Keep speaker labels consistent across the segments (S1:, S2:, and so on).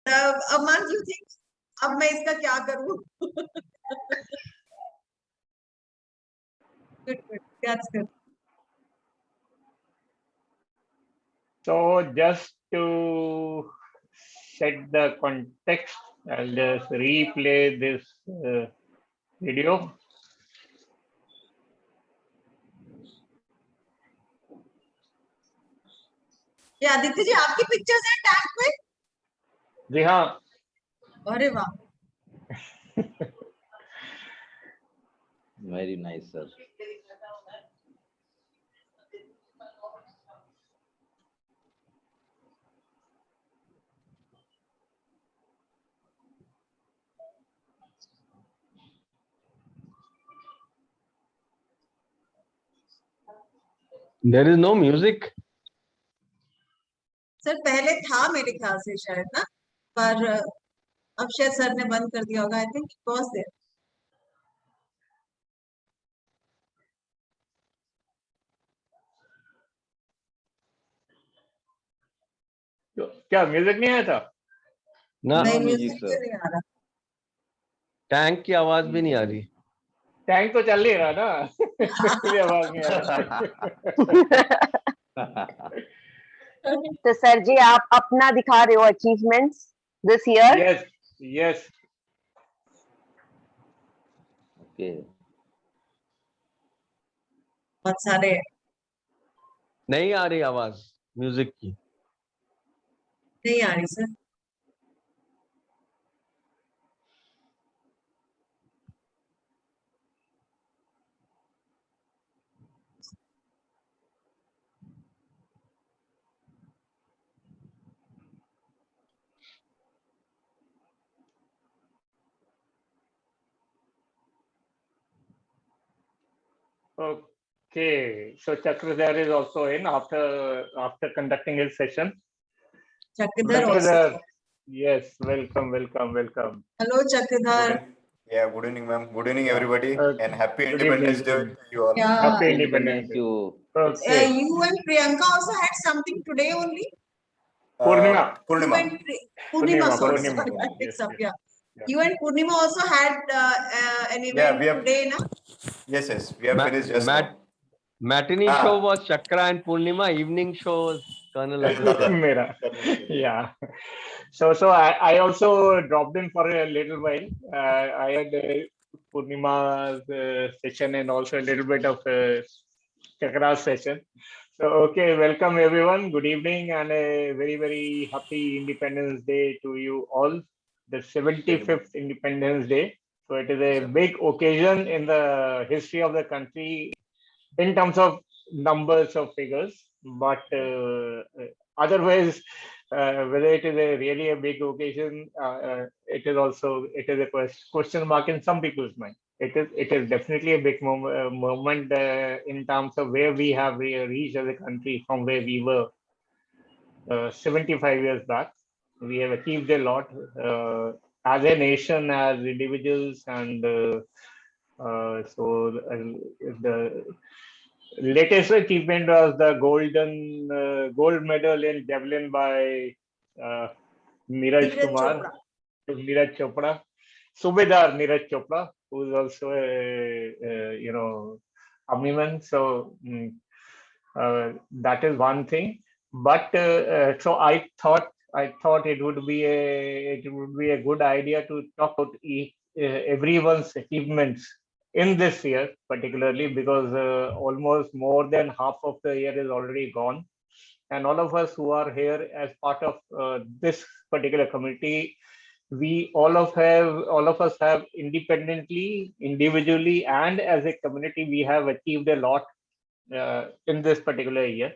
S1: Aman, you think अब मैं इसका क्या करूं? Good, that's good.
S2: So just to set the context, I'll just replay this video.
S1: ये आदित्य जी आपकी पिक्चर्स हैं टैग पे?
S2: जी हाँ.
S1: अरे वाह.
S3: Very nice, sir.
S4: There is no music.
S1: Sir पहले था मेरे ख्याल से शायद ना, पर अब शायद सर ने बंद कर दिया होगा. I think it was there.
S2: क्या म्यूजिक नहीं आया था?
S4: ना,
S1: नहीं,
S3: music,
S1: म्यूजिक
S3: sir.
S1: नहीं आ रहा.
S4: टैंक की आवाज भी नहीं आ रही.
S2: टैंक तो चल नहीं रहा ना. इसलिए आवाज नहीं आ रही.
S5: तो सर जी आप अपना दिखा रहे हो achievements this year?
S2: Yes, yes.
S3: Okay.
S1: बहुत सारे.
S4: नहीं आ रही आवाज म्यूजिक की.
S1: नहीं आ रही sir.
S2: Okay, so Chakradhar is also in after conducting his session.
S1: Chakradhar also.
S2: Chakradhar, yes, welcome.
S1: Hello Chakradhar.
S6: Yeah, good evening, ma'am. Good evening, everybody, and happy
S2: good
S6: Independence
S2: evening.
S6: Day to you all.
S1: Yeah.
S2: Happy Independence Day.
S3: You.
S2: Okay.
S1: You and Priyanka also had something today only?
S2: Purnima.
S1: You
S6: Purnima.
S1: and Purnima, sorry,
S2: Purnima.
S1: sorry, I
S2: Yes,
S1: mixed up,
S2: yes.
S1: yeah. You and Purnima also had an event
S6: Yeah, we have-
S1: today, na?
S6: Yes, we have
S4: Ma-
S6: finished just
S4: Matt-
S6: now.
S4: Matinee
S6: Ah.
S4: show was Chakra and Purnima. Evening show was Colonel Aditya.
S2: Mera. Yeah. So I also dropped in for a little while. I had Purnima's session and also a little bit of Chakra's session. So okay, welcome everyone. Good evening and a very, very happy Independence Day to you all. The 75th Independence Day. So it is a big occasion in the history of the country in terms of numbers of figures, but otherwise, whether it is a really a big occasion, it is a question mark in some people's mind. It is definitely a big moment in terms of where we have reached as a country from where we were 75 years back. We have achieved a lot as a nation, as individuals, and so the latest achievement was the gold medal in javelin by Neeraj Kumar, Neeraj Chopra, Subedar Neeraj Chopra, who is also a army man. So that is one thing. But so I thought it would be a good idea to talk about everyone's achievements in this year, particularly because almost more than half of the year is already gone, and all of us who are here as part of this particular committee, all of us have independently, individually, and as a community, we have achieved a lot in this particular year.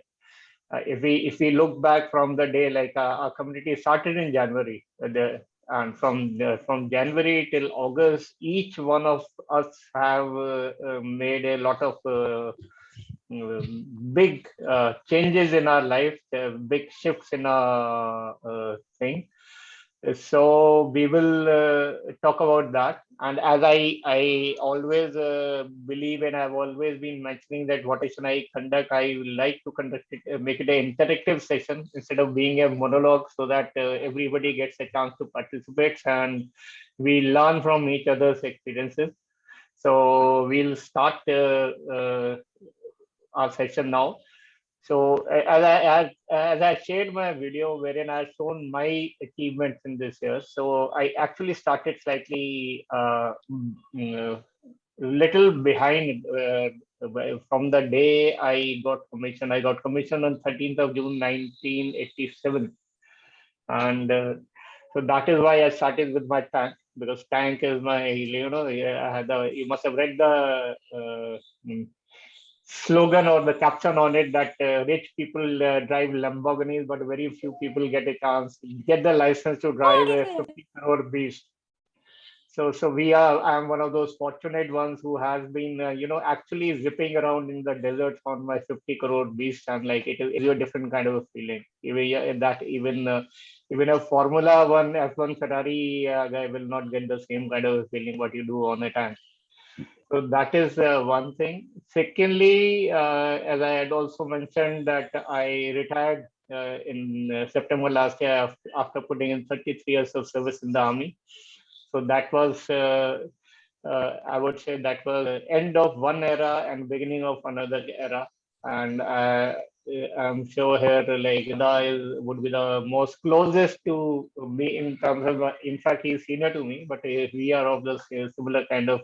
S2: If we look back from the day, like our community started in January, and from January till August, each one of us have made a lot of big changes in our life, big shifts in our thing. So we will talk about that. And as I always believe, and I've always been mentioning that what should I conduct, I would like to conduct it, make it an interactive session instead of being a monologue, so that everybody gets a chance to participate and we learn from each other's experiences. So we'll start our session now. So as I shared my video wherein I've shown my achievements in this year, so I actually started slightly little behind from the day I got commission. I got commission on 13th of June 1987, and so that is why I started with my tank, because tank is my, you must have read the slogan or the caption on it, that rich people drive Lamborghinis, but very few people get a chance, get the license to drive a 50 crore beast. So I'm one of those fortunate ones who has been, actually zipping around in the desert on my 50 crore beast, and like it is a different kind of a feeling. Even a Formula One F1 Ferrari guy will not get the same kind of feeling what you do on a tank. So that is one thing. Secondly, as I had also mentioned, that I retired in September last year after putting in 33 years of service in the army. So that was, I would say, that was the end of one era and beginning of another era. And I'm sure here, like Ida would be the most closest to me in terms of, in fact, he's senior to me, but we are of the similar kind of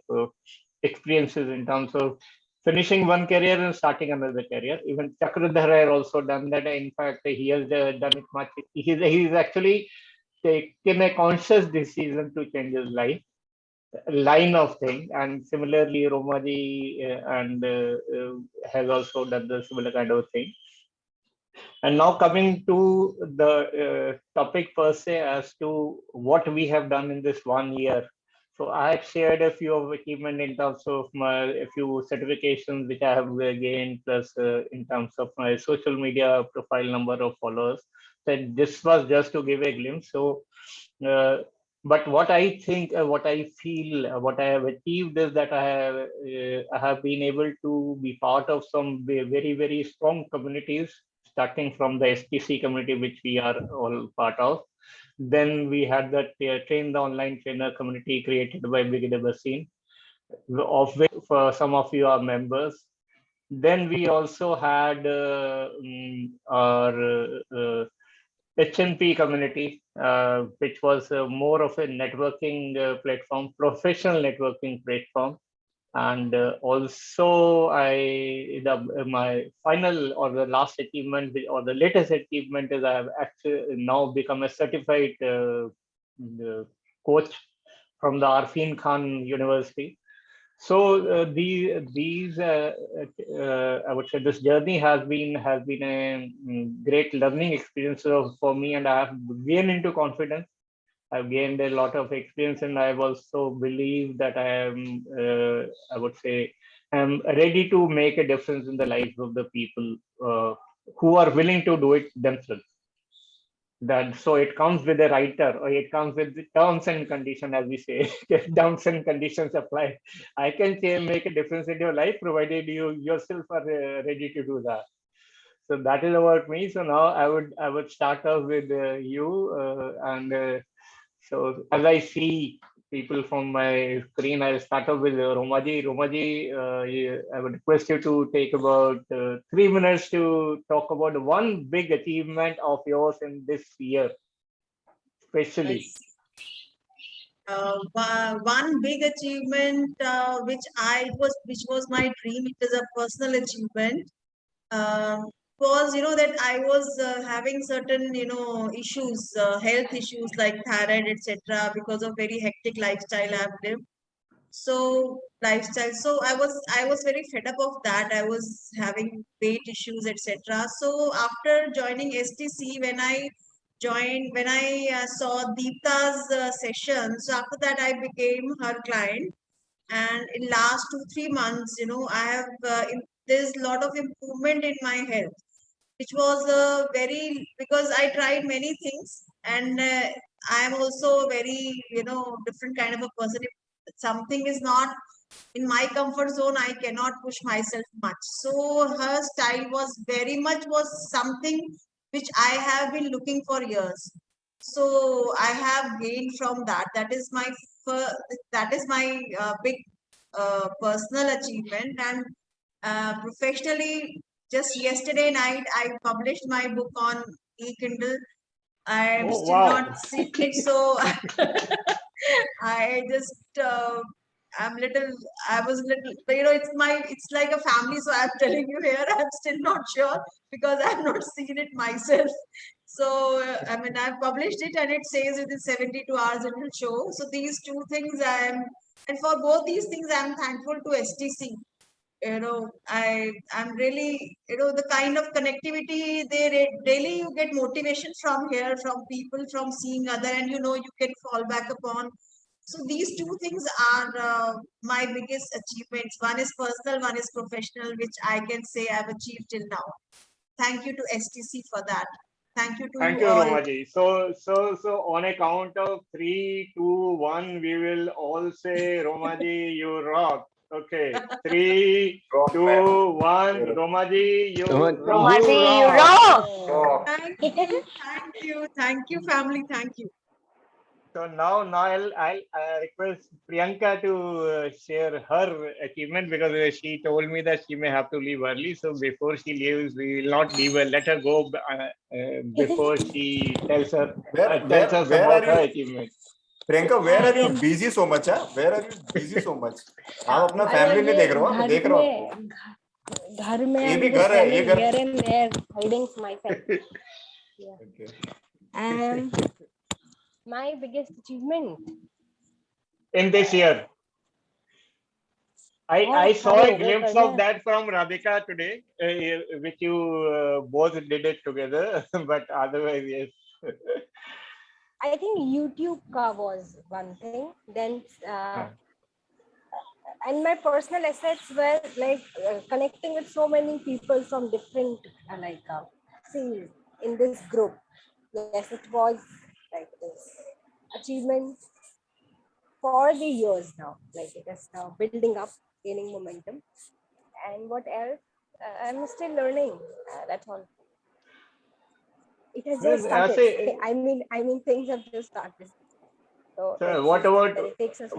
S2: experiences in terms of finishing one career and starting another career. Even Chakradhar has also done that. In fact, he has done it much. He's actually taken a conscious decision to change his life, line of thing. And similarly, Romaji has also done the similar kind of thing. And now coming to the topic per se, as to what we have done in this 1 year. So I have shared a few of achievement in terms of a few certifications which I have gained, plus in terms of my social media profile number of followers. So this was just to give a glimpse. So, but what I think, what I feel, what I have achieved is that I have been able to be part of some very, very strong communities, starting from the STC community, which we are all part of. Then we had that train the online trainer community created by Brigadier Basin, of which for some of you are members. Then we also had our HNP community, which was more of a networking platform, professional networking platform. And also my final or the last achievement or the latest achievement is I have actually now become a certified coach from the Arfin Khan University. So these I would say this journey has been a great learning experience for me, and I have gained into confidence. I've gained a lot of experience, and I've also believed that I am, I would say, I'm ready to make a difference in the lives of the people who are willing to do it themselves. That so it comes with a writer, or it comes with the terms and conditions, as we say. Terms and conditions apply. I can make a difference in your life, provided you yourself are ready to do that. So that is about me. So now I would start off with you and. So as I see people from my screen, I'll start off with Romaji. Romaji, I would request you to take about 3 minutes to talk about one big achievement of yours in this year, especially.
S1: Yes. One big achievement which was my dream. It is a personal achievement. Was that I was having certain issues, health issues like thyroid, etc., because of very hectic lifestyle I've lived. So I was very fed up of that. I was having weight issues, etc. So after joining STC, when I saw Deepta's session, so after that I became her client. And in last 2-3 months, I have there's a lot of improvement in my health, which was because I tried many things, and I am also very, different kind of a person. If something is not in my comfort zone, I cannot push myself much. So her style was something which I have been looking for years. So I have gained from that. That is my big personal achievement. And professionally, just yesterday night, I published my book on e-Kindle. I'm
S2: Oh,
S1: still
S2: wow.
S1: not seeing it, so I just I'm little. I was little. It's like a family. So I'm telling you here. I'm still not sure because I've not seen it myself. So I mean, I've published it and it says within 72 hours it will show. So these two things and for both these things I'm thankful to STC. I'm really, the kind of connectivity daily you get motivation from here, from people, from seeing other, and you can fall back upon. So these two things are my biggest achievements. One is personal, one is professional, which I can say I've achieved till now. Thank you to STC for that. Thank you to
S2: Thank
S1: you
S2: you,
S1: all.
S2: Romaji. So on a count of 3, 2, 1, we will all say, Romaji, you rock. Okay. 3,
S6: Rock,
S2: 2,
S6: man.
S2: 1. Romaji, you
S4: Romaji,
S2: rock.
S5: Romaji, you
S2: rock.
S5: rock.
S6: Rock.
S1: Thank you, family, thank you.
S2: So now I'll request Priyanka to share her achievement because she told me that she may have to leave early. So before she leaves, we will not leave her. Let her go before she tells us
S6: Where
S2: about
S6: are
S2: her
S6: you,
S2: achievement.
S6: Priyanka? Where
S7: I
S6: are you
S7: am
S6: busy so much? Huh? Where are you busy so much? आप अपना
S7: अरे
S6: family नहीं
S7: ये
S6: देख रहे हो, मैं देख रहा हूँ आपको.
S7: घर में
S6: ये
S7: I'm
S6: भी
S7: just
S6: घर है, ये
S7: running
S6: घर.
S7: here and there, hiding myself.
S6: Okay.
S7: My biggest achievement.
S2: In this year, I saw
S7: सारे
S2: a
S7: हो गए
S2: glimpse
S7: करने.
S2: of that from Radhika today, which you both did it together. But otherwise, yes.
S7: I think YouTube ka was one thing. Then and my personal assets were like connecting with so many people from different scenes in this group. Yes, it was like this achievement for the years now. Like it is now building up, gaining momentum. And what else? I'm still learning. That's all. It has just started. I mean, things have just started. So
S2: what about
S7: it takes us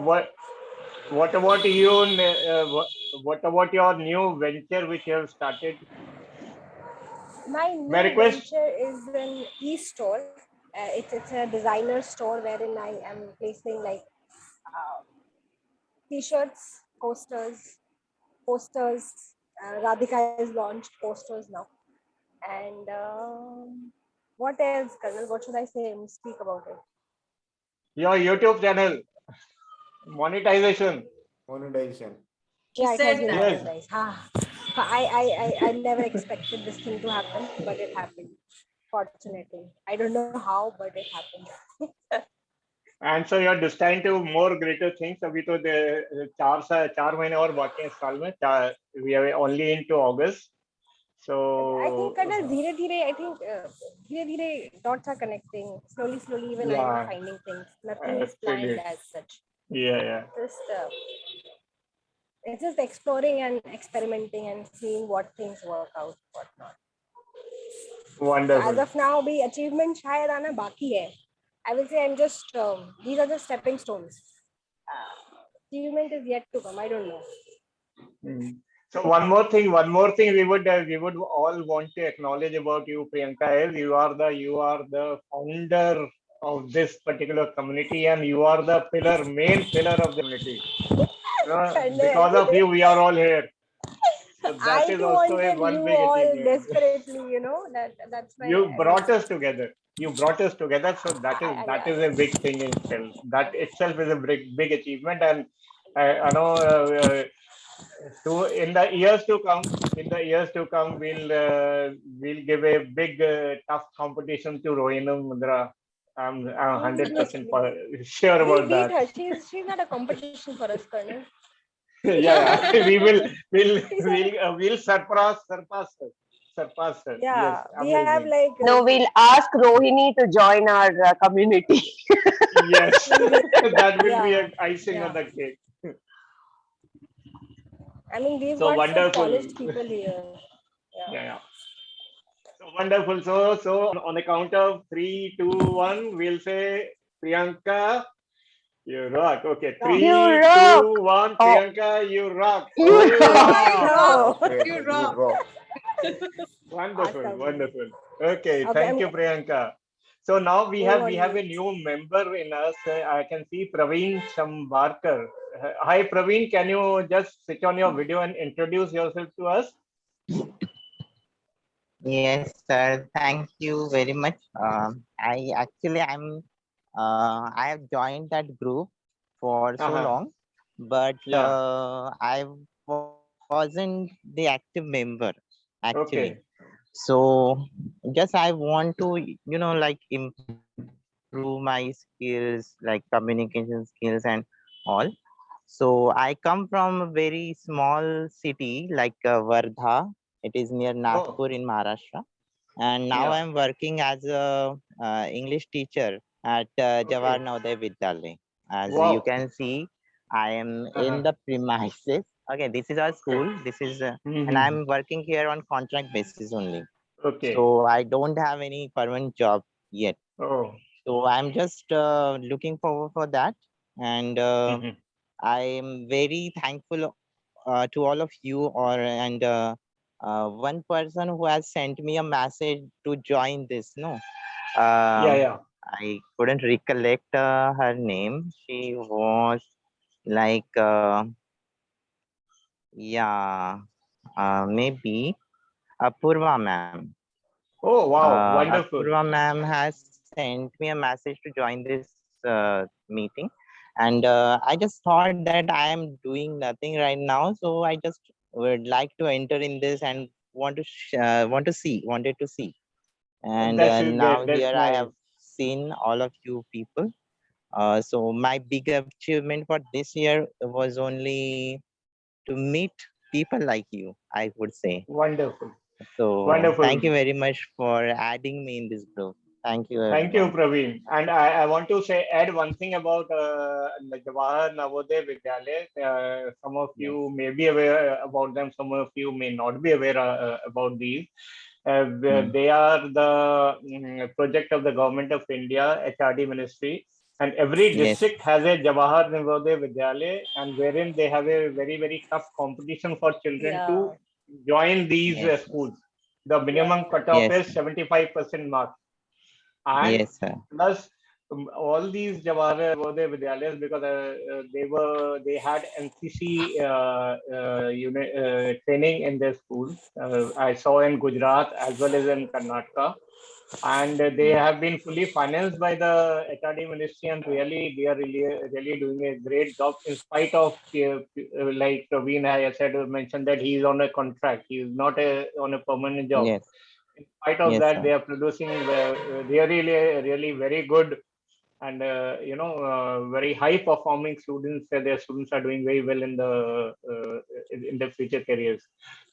S2: what about you? What about your new venture which you have started?
S7: My new venture is an e-store. It's a designer store wherein I am placing like t-shirts, posters. Radhika has launched posters now. And what else, Colonel? What should I say? Speak about it.
S2: Your YouTube channel monetization.
S7: Yeah, it has been
S2: Yes.
S7: monetized. I never expected this thing to happen, but it happened. Fortunately, I don't know how, but it happened.
S2: And so you're destined to more greater things. अभी तो 4 महीने और बाकी हैं साल में. We are only into August. So
S7: I think Colonel, धीरे dots are connecting. Slowly, even I'm finding things. Nothing is planned as such.
S2: Yeah.
S7: It's just exploring and experimenting and seeing what things work out, what not.
S2: Wonderful.
S7: As of now, the achievement शायद आना बाकी है. I will say I'm just these are the stepping stones. Achievement is yet to come. I don't know.
S2: So one more thing we would all want to acknowledge about you, Priyanka, is you are the founder of this particular community and you are the main pillar of the community. Because of you, we are all here. So that is also one big achievement.
S7: Desperately, that's why
S2: you brought us together. So that is a big thing in itself. That itself is a big achievement, and I know. So in the years to come, we'll give a big tough competition to Rohini Mundra. I'm 100% sure about that.
S7: Her. She's not a competition for us, Colonel.
S2: Yeah, we'll surpass her. Surpass her.
S7: Yeah,
S2: Yes,
S7: we have
S2: amazing.
S7: like
S5: No, we'll ask Rohini to join our community.
S2: Yes, that will be
S7: yeah,
S2: an icing on
S7: yeah.
S2: the cake.
S7: I mean, we've
S2: So
S7: got some
S2: wonderful.
S7: polished people here. Yeah.
S2: Yeah, yeah. So wonderful. So on the count of 3, 2, 1, we'll say Priyanka, you rock. Okay,
S7: Rock.
S5: You
S2: 3,
S5: rock.
S2: 2, 1,
S5: Oh,
S2: Priyanka, you rock.
S5: you
S6: Okay,
S5: rock.
S1: You rock.
S7: Oh,
S6: okay,
S1: You
S6: you
S1: rock.
S6: rock.
S2: Wonderful,
S7: awesome.
S2: wonderful. Okay,
S7: Okay,
S2: thank you, Priyanka. So now we
S7: moving
S2: have
S7: on
S2: we
S7: to
S2: have a
S7: next.
S2: new member in us. I can see Praveen Shambarkar. Hi, Praveen. Can you just switch on your video and introduce yourself to us?
S8: Yes, sir. Thank you very much. I have joined that group for so
S2: Uh-huh.
S8: long, but
S2: Yeah.
S8: I wasn't the active member actually.
S2: Okay.
S8: So just I want to, like improve my skills, like communication skills and all. So I come from a very small city like Wardha. It is near
S2: Oh,
S8: Nagpur in Maharashtra, and now
S2: yeah.
S8: I'm working as a English teacher at Jawahar
S2: Okay.
S8: Navodaya Vidyalaya. As you
S2: Wow.
S8: can see, I am in
S2: Uh-huh.
S8: the premises. Okay, this is our
S2: Okay.
S8: school. And
S2: Mm-hmm.
S8: I'm working here on contract basis only.
S2: Okay.
S8: So I don't have any permanent job yet.
S2: Oh.
S8: So I'm just looking forward for that, and
S2: Mm-hmm.
S8: I am very thankful to all of you one person who has sent me a message to join this. No,
S2: Yeah,
S8: um,
S2: yeah.
S8: I couldn't recollect her name. She was like, yeah, maybe Apurva ma'am.
S2: Oh, wow. Wonderful.
S8: Apurva ma'am has sent me a message to join this meeting, and I just thought that I am doing nothing right now, so I just would like to enter in this and wanted to see, and
S2: That's
S8: now
S2: good.
S8: here
S2: That's
S8: I
S2: nice.
S8: have seen all of you people. So my big achievement for this year was only to meet people like you, I would say.
S2: Wonderful.
S8: So thank you
S2: Wonderful.
S8: very much for adding me in this group. Thank you,
S2: Thank you,
S8: everyone.
S2: Praveen. And I want to add one thing about the Jawahar Navodaya Vidyalaya. Some of
S8: Yes.
S2: you may be aware about them. Some of you may not be aware about these.
S8: Hmm.
S2: They are the project of the Government of India, HRD Ministry. And every
S8: Yes.
S2: district has a Jawahar Navodaya Vidyalaya, and wherein they have a very, very tough competition for children
S7: Yeah,
S2: to join these
S8: Yes.
S2: schools. The
S7: yeah,
S2: minimum cutoff
S8: Yes.
S2: is 75% mark. And
S8: Yes, sir.
S2: plus all these Jawahar Navodaya Vidyalayas, because they had NCC unit training in their school. I saw in Gujarat as well as in Karnataka, and they
S8: Yes.
S2: have been fully financed by the HRD ministry, and really they are really doing a great job in spite of like Praveen I said mentioned that he is on a contract. He is not on a permanent job.
S8: Yes.
S2: In spite of
S8: Yes,
S2: that,
S8: sir.
S2: they are producing really very good and very high performing students. Their students are doing very well in the future careers.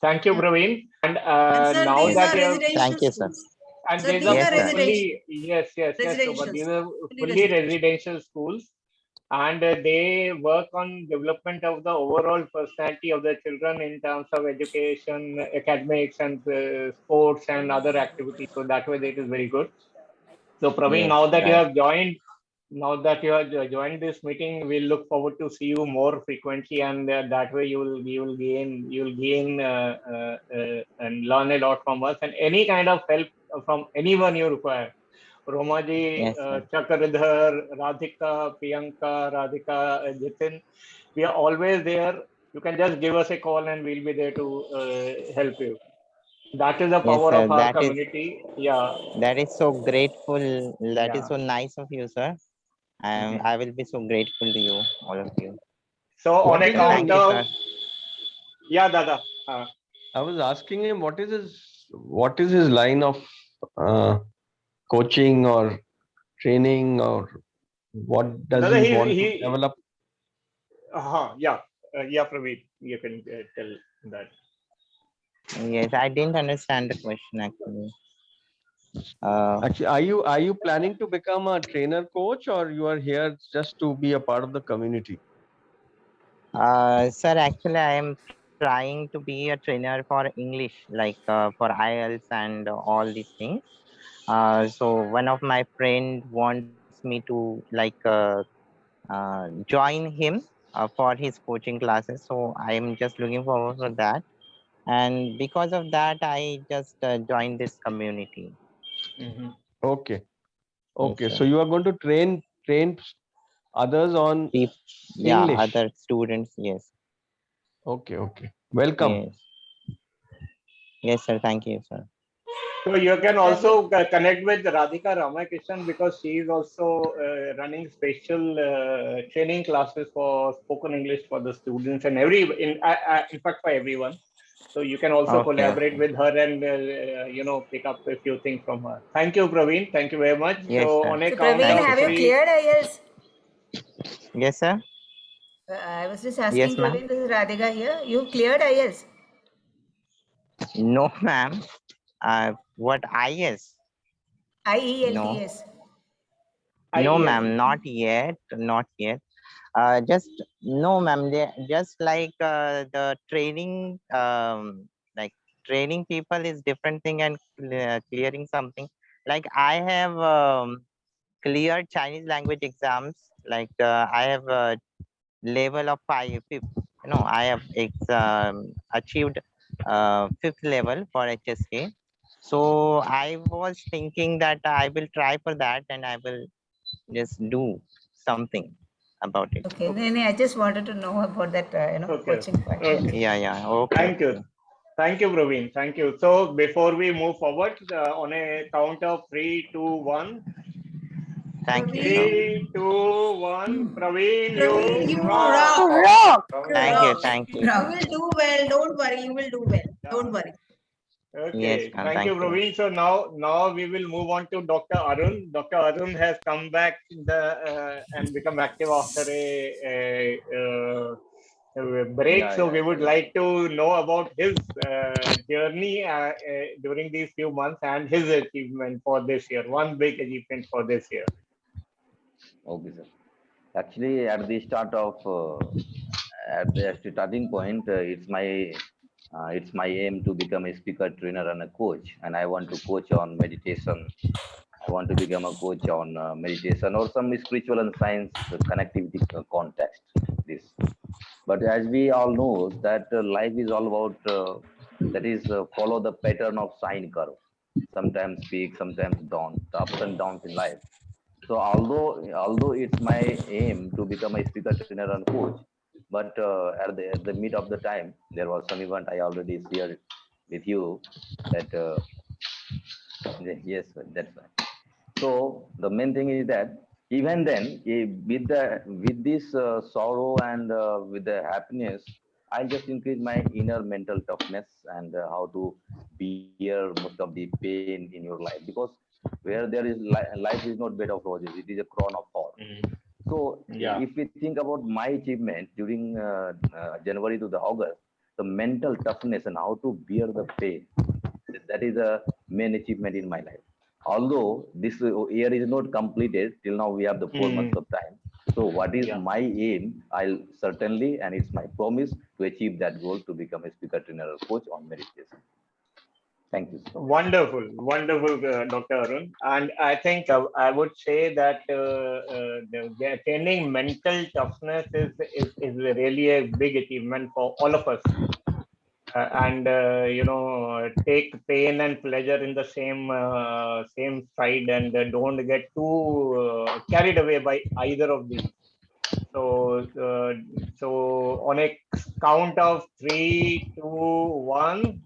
S2: Thank you,
S1: Yeah.
S2: Praveen. And
S1: And sir,
S2: now
S1: these
S8: Yes.
S2: that
S1: are
S2: you have,
S1: residential
S8: Thank you, sir.
S1: schools.
S2: and
S1: Sir,
S2: these
S1: these
S2: are
S1: are
S8: Yes, sir.
S1: residential,
S2: fully, yes, Shobha,
S1: residential
S2: these
S1: schools,
S2: are
S1: fully
S2: fully
S1: residential.
S2: residential schools, and they work on development of the overall personality of the children in terms of education, academics, and sports and other activities. So that way, it is very good. So Praveen,
S8: Yes,
S2: now that you
S8: right.
S2: have joined this meeting, we'll look forward to see you more frequently, and that way you will gain and learn a lot from us, and any kind of help from anyone you require. Romaji,
S8: Yes, sir.
S2: Chakradhar, Radhika, Priyanka, Radhika, Jitin, we are always there. You can just give us a call, and we'll be there to help you. That is the
S8: Yes,
S2: power
S8: sir.
S2: of our community. Yeah,
S8: That is so grateful. That is
S2: yeah.
S8: so nice of you, sir.
S2: Mhm.
S8: I will be so grateful to you, all of you.
S2: So on
S4: What is his
S8: Thank
S2: account
S8: you,
S2: of,
S8: sir.
S2: yeah, Dada.
S4: I was asking him what is his line of uh, coaching or training, or what does
S2: Dada,
S4: he
S2: he
S4: want to
S2: he.
S4: develop?
S2: Yeah, yeah, Praveen, you can tell that.
S8: Yes, I didn't understand the question actually.
S4: Actually, are you planning to become a trainer coach, or you are here just to be a part of the community?
S8: Sir, actually, I am trying to be a trainer for English, like for IELTS and all these things. So one of my friend wants me to like join him for his coaching classes. So I am just looking forward for that. And because of that, I just joined this community.
S2: Mhm.
S4: Okay.
S8: Yes,
S4: Okay.
S8: sir.
S4: So you are going to train others on
S8: Peop- yeah,
S4: English.
S8: other students. Yes,
S4: Okay. Okay. Welcome.
S8: yes, yes, sir. Thank you, sir.
S2: So you can
S1: Praveen,
S2: also connect with Radhika Ramakrishnan because she is also running special training classes for spoken English for the students and in fact for everyone. So you can also
S8: Okay,
S2: collaborate
S8: okay.
S2: with her and pick up a few things from her. Thank you, Praveen. Thank you very much.
S8: Yes,
S2: So
S8: sir.
S2: on a
S9: So
S2: count
S9: Praveen,
S8: Thank
S2: of
S8: you,
S9: have you
S8: sir.
S2: three,
S9: cleared IELTS?
S8: Yes, sir.
S9: I was just
S8: Yes,
S9: asking
S8: ma'am.
S9: Praveen, this is Radhika here. You cleared IELTS?
S8: No, ma'am. What IS? No,
S9: IELTS.
S8: no,
S2: IELTS.
S8: ma'am. Not yet. Not yet. Just no, ma'am. Just like the training, like training people is different thing, and clearing something. Like I have cleared Chinese language exams. Like I have level of fifth. I have achieved fifth level for HSK. So I was thinking that I will try for that, and I will just do something about it.
S9: Okay, no, I just wanted to know about that,
S2: Okay.
S9: coaching part.
S2: Okay.
S8: Yeah, yeah. Okay,
S2: Thank you.
S8: okay.
S2: Thank you, Praveen. Thank you. So before we move forward, on a count of 3, 2, 1.
S8: Thank you, sir.
S1: Praveen,
S2: 3, 2, 1. Praveen,
S1: Praveen,
S2: you
S1: you
S2: rock.
S1: rock.
S5: Rock.
S1: You
S8: Thank you,
S1: rock.
S8: thank you.
S1: You will do well. Don't worry. You will do well. Don't
S2: Yeah.
S1: worry.
S8: Yes,
S2: Okay.
S8: ma'am.
S2: Thank you,
S8: Thank you.
S2: Praveen. So now we will move on to Dr. Arun. Dr. Arun has come back and become active after a break.
S3: Yeah,
S2: So
S3: yeah,
S2: we would
S3: yeah.
S2: like to know about his journey during these few months and his achievement for this year. One big achievement for this year.
S3: Okay, sir. Actually, at the start of at the starting point, it's my aim to become a speaker, trainer, and a coach. And I want to coach on meditation. I want to become a coach on meditation or some spiritual and science connectivity context. This, but as we all know, that life is all about that is follow the pattern of sine curve. Sometimes peak, sometimes down, the ups and downs in life. So although it's my aim to become a speaker, trainer, and coach, but at the mid of the time, there was some event I already shared with you that yes, that's right. So the main thing is that even then, with this sorrow and with the happiness, I just increase my inner mental toughness and how to bear most of the pain in your life, because where there is life is not bed of roses; it is a crown of thorns.
S2: Mm.
S3: So
S2: Yeah.
S3: if we think about my achievement during January to the August, the mental toughness and how to bear the pain, that is a main achievement in my life. Although this year is not completed till now, we have the 4 months
S2: Mm.
S3: of time. So what is
S2: Yeah.
S3: my aim? I'll certainly, and it's my promise to achieve that goal to become a speaker, trainer, or coach on meditation. Thank you.
S2: Wonderful, wonderful, Dr. Arun. And I think I would say that the attaining mental toughness is really a big achievement for all of us. And take pain and pleasure in the same side, and don't get too carried away by either of these. So, on a count of 3, 2, 1.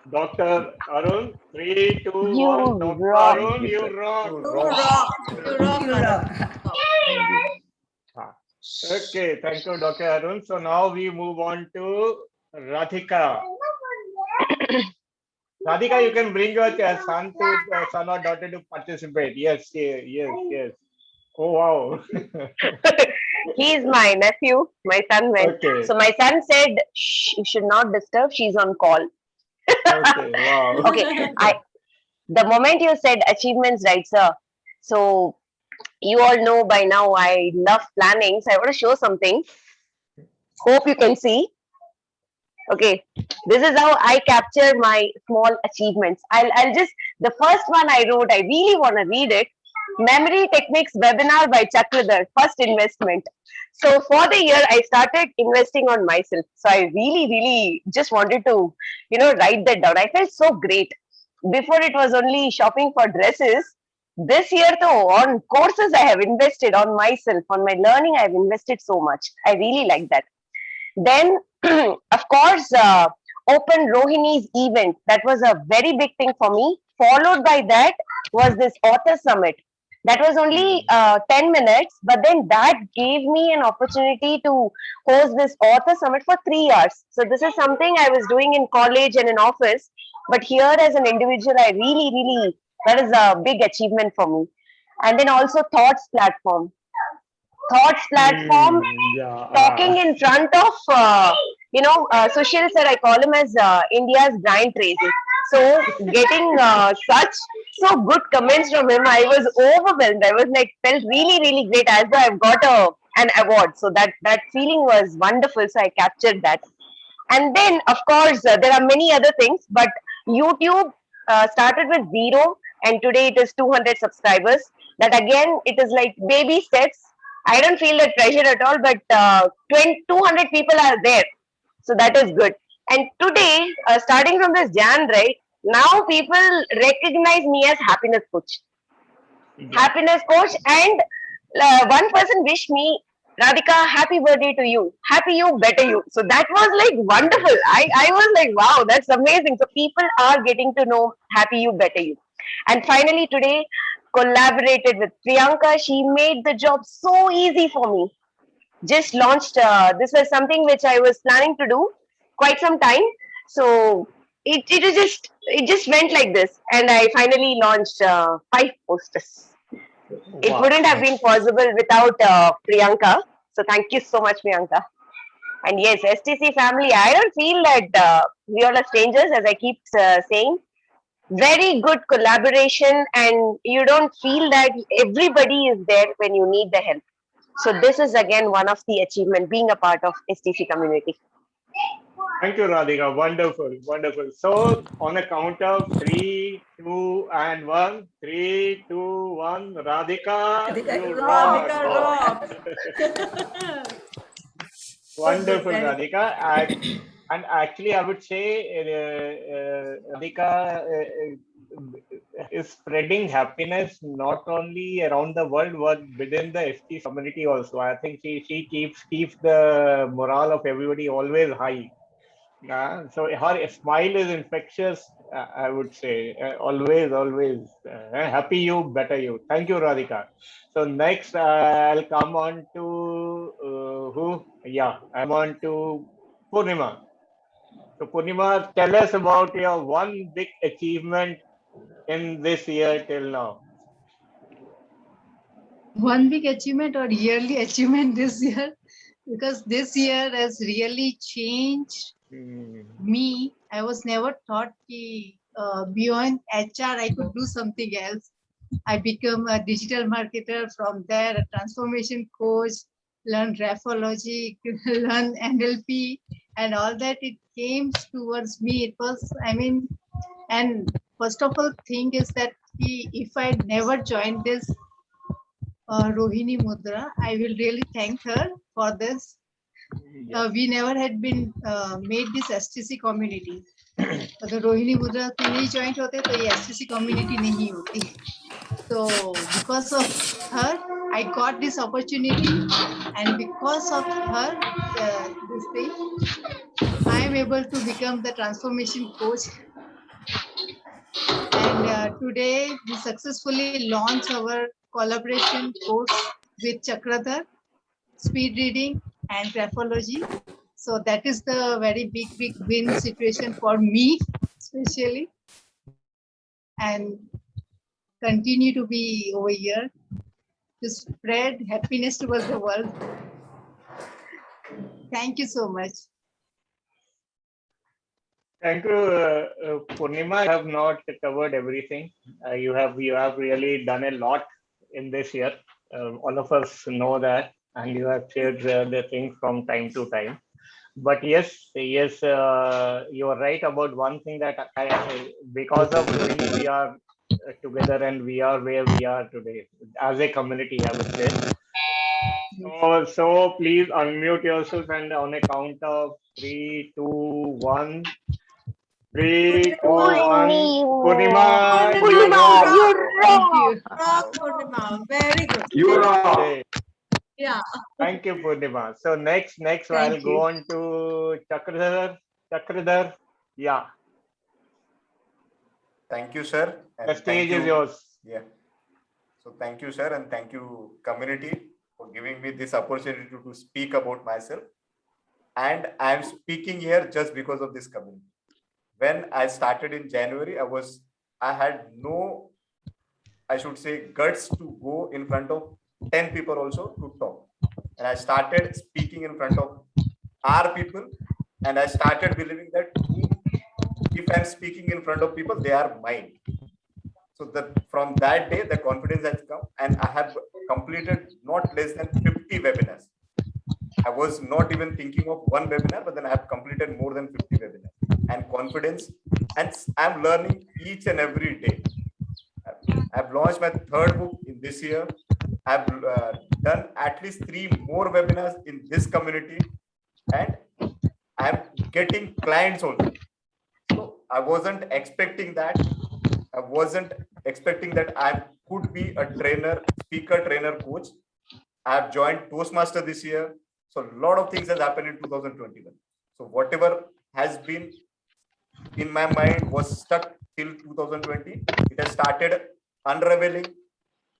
S2: Dr. Arun, 3, 2, 1.
S5: You
S2: Dr.
S5: rock.
S3: Thank
S2: Arun,
S3: you,
S2: you
S3: sir.
S2: rock.
S6: You
S1: You
S6: rock.
S1: rock. You rock,
S9: You
S1: Arun.
S9: rock.
S3: Thank you.
S2: Ah, okay, thank you, Dr. Arun. So now we move on to Radhika. Radhika, you can bring your son or daughter to participate. Yes, yes. Oh, wow.
S5: He is my nephew. My son went.
S2: Okay.
S5: So my son said, Shh, you should not disturb. She's on call.
S2: Okay, wow.
S5: Okay, the moment you said achievements, right, sir? So you all know by now I love planning. So I want to show something. Hope you can see. Okay, this is how I capture my small achievements. I'll just, the first one I wrote, I really want to read it. Memory Techniques webinar by Chakradhar, first investment. So for the year, I started investing on myself. So I really just wanted to, write that down. I felt so great. Before it was only shopping for dresses. This year, though, on courses I have invested on myself, on my learning, I have invested so much. I really like that. Then, of course, Open Rohini's event. That was a very big thing for me. Followed by that was this author summit. That was only 10 minutes, but then that gave me an opportunity to host this author summit for 3 hours. So this is something I was doing in college and in office, but here as an individual, I really, that is a big achievement for me. And then also Thoughts platform. Thoughts platform,
S2: Yeah.
S5: talking in front of, Sushil sir, I call him as India's Brian Tracy. So getting so good comments from him, I was overwhelmed. I was like, felt really great as though I've got an award. So that feeling was wonderful. So I captured that. And then, of course, there are many other things, but YouTube started with 0 and today it is 200 subscribers. That again, it is like baby steps. I don't feel that pressure at all, but 200 people are there. So that is good. And today, starting from this Jan, right, now people recognize me as happiness coach. Happiness coach, and one person wished me, Radhika, happy birthday to you. Happy you, better you. So that was like wonderful. I was like, wow, that's amazing. So people are getting to know happy you, better you. And finally today, collaborated with Priyanka. She made the job so easy for me. Just launched, this was something which I was planning to do quite some time. So it just went like this. And I finally launched 5 posters. It
S2: Wow.
S5: wouldn't have been possible without Priyanka. So thank you so much, Priyanka. And yes, STC family, I don't feel that we all are strangers, as I keep saying. Very good collaboration, and you don't feel that everybody is there when you need the help. So this is again one of the achievement, being a part of STC community.
S2: Thank you, Radhika. Wonderful, wonderful. So, on a count of 3, 2, and 1. 3, 2, 1. Radhika, you rock.
S1: Radhika rock.
S2: Wonderful,
S1: Very-
S2: Radhika. And actually, I would say Radhika is spreading happiness not only around the world but within the ST community also. I think she keeps the morale of everybody always high. So her smile is infectious, I would say. Always. Happy you, better you. Thank you, Radhika. So next, I'll come on to who? Yeah, I'm on to Purnima. So Purnima, tell us about your one big achievement in this year till now.
S10: One big achievement or yearly achievement this year, because this year has really changed me. I was never thought beyond HR I could do something else. I become a digital marketer, from there a transformation coach, learn graphology, learn NLP, and all that. It came towards me. It was, and first of all thing is that if I never joined this Rohini Mudra, I will really thank her for this. We never had been made this STC community. अगर रोहिणी मुद्रा से नहीं joined होते तो ये STC community नहीं होती. So because of her, I got this opportunity, and because of her, this thing, I am able to become the transformation coach. And today we successfully launched our collaboration course with Chakradhar, speed reading and graphology. So that is the very big win situation for me, especially, and continue to be over here to spread happiness towards the world. Thank you so much.
S2: thank you, Purnima. You have not covered everything. You have really done a lot in this year. All of us know that, and you have shared the things from time to time. But yes, you are right about one thing that because of Rohini, we are together and we are where we are today as a community, I would say. So please unmute yourself and on a count of 3, 2, 1. 3, 2, 1. Purnima, you
S1: Purnima,
S2: rock.
S1: you
S10: Thank you.
S1: rock, Purnima. Very good.
S4: You rock.
S2: Okay.
S1: Yeah.
S2: Thank you, Purnima. So next I'll
S10: Thank
S2: go
S10: you.
S2: on to Chakradhar. Chakradhar, yeah,
S6: Thank you, sir.
S2: the stage is yours.
S6: Yeah. So thank you, sir, and thank you, community, for giving me this opportunity to speak about myself. And I am speaking here just because of this community. When I started in January, I had no, I should say, guts to go in front of 10 people also to talk. And I started speaking in front of our people, and I started believing that if I'm speaking in front of people, they are mine. So from that day, the confidence has come, and I have completed not less than 50 webinars. I was not even thinking of one webinar, but then I have completed more than 50 webinars. And confidence, and I'm learning each and every day. I've launched my 3rd book in this year. I've done at least 3 more webinars in this community, and I'm getting clients also. So I wasn't expecting that. I wasn't expecting that I could be a trainer, speaker, trainer, coach. I have joined Toastmaster this year. So a lot of things has happened in 2021. So whatever has been in my mind was stuck till 2020. It has started unraveling.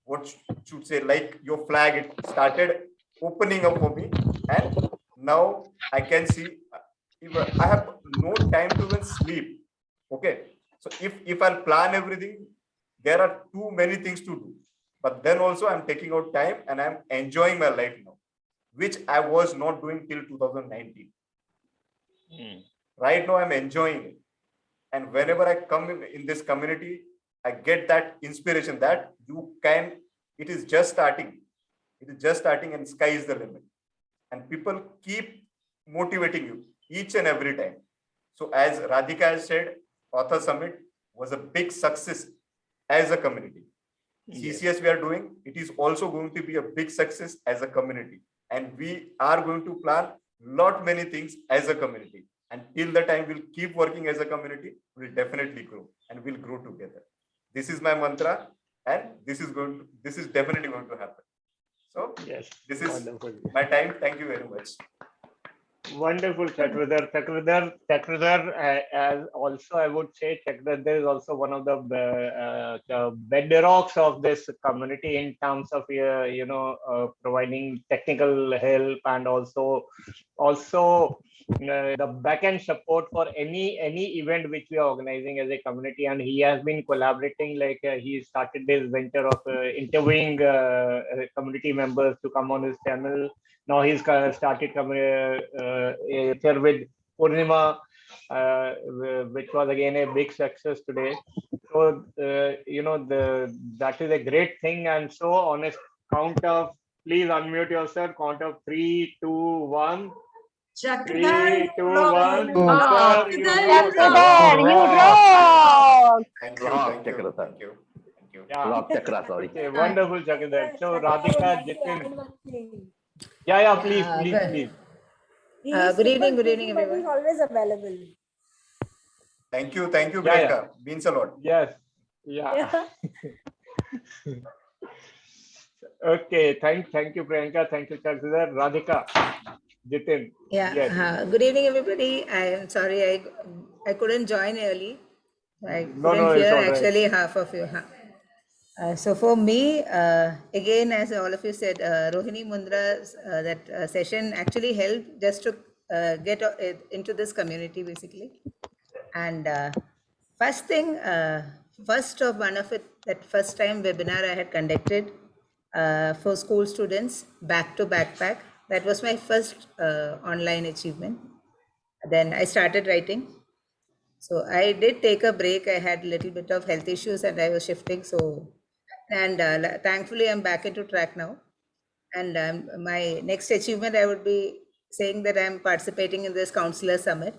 S6: What should say, like your flag, it started opening up for me. And now I can see, I have no time to even sleep. Okay. So if I'll plan everything, there are too many things to do. But then also I'm taking out time and I'm enjoying my life now, which I was not doing till 2019. Right now I'm enjoying it. And whenever I come in this community, I get that inspiration that you can, it is just starting. It is just starting and sky is the limit. And people keep motivating you each and every time. So as Radhika has said, Author Summit was a big success as a community. CCS we are doing, it is also going to be a big success as a community. And we are going to plan many things as a community. And till the time we'll keep working as a community, we'll definitely grow and we'll grow together. This is my mantra, and this is definitely going to happen. So
S2: yes,
S6: this is
S2: wonderful.
S6: My time. Thank you very much.
S2: Wonderful, Chakradhar. As also I would say, Chakradhar is also one of the bedrocks of this community in terms of providing technical help and also the back-end support for any event which we are organizing as a community. And he has been collaborating, like he started this venture of interviewing community members to come on his channel. Now he's started here with Purnima, which was again a big success today. So that is a great thing. And so on a count of, please unmute yourself. Count of 3, 2, 1.
S1: Chakradhar,
S2: 3, 2, 1.
S5: Chakradhar, you
S2: rock.
S6: Thank you.
S3: Rock,
S6: Thank you.
S3: Chakra, sir.
S6: Thank you. Thank you.
S2: Yeah.
S3: Rock Chakra, sorry.
S2: Okay, wonderful, Chakradhar. So Radhika, Jitin. Yeah, please.
S9: Good evening,
S7: But
S9: everyone.
S7: he's always available.
S6: Thank you,
S2: Yeah,
S6: Priyanka. Means a lot.
S2: Yes. Yeah. Okay. Thank you, Priyanka. Thank you, Chakradhar. Radhika, Jitin.
S9: Yeah.
S2: Yes.
S9: Good evening, everybody. I am sorry I couldn't join early. I
S2: No,
S9: couldn't
S2: it's
S9: hear
S2: all right.
S9: actually half of you. So for me, again, as all of you said, Rohini Mundra's that session actually helped just to get into this community basically. And first thing, first of one of it, that first time webinar I had conducted for school students, back to backpack. That was my first online achievement. Then I started writing. So I did take a break. I had a little bit of health issues and I was shifting. So, and thankfully I'm back into track now. And my next achievement, I would be saying that I'm participating in this counselor summit.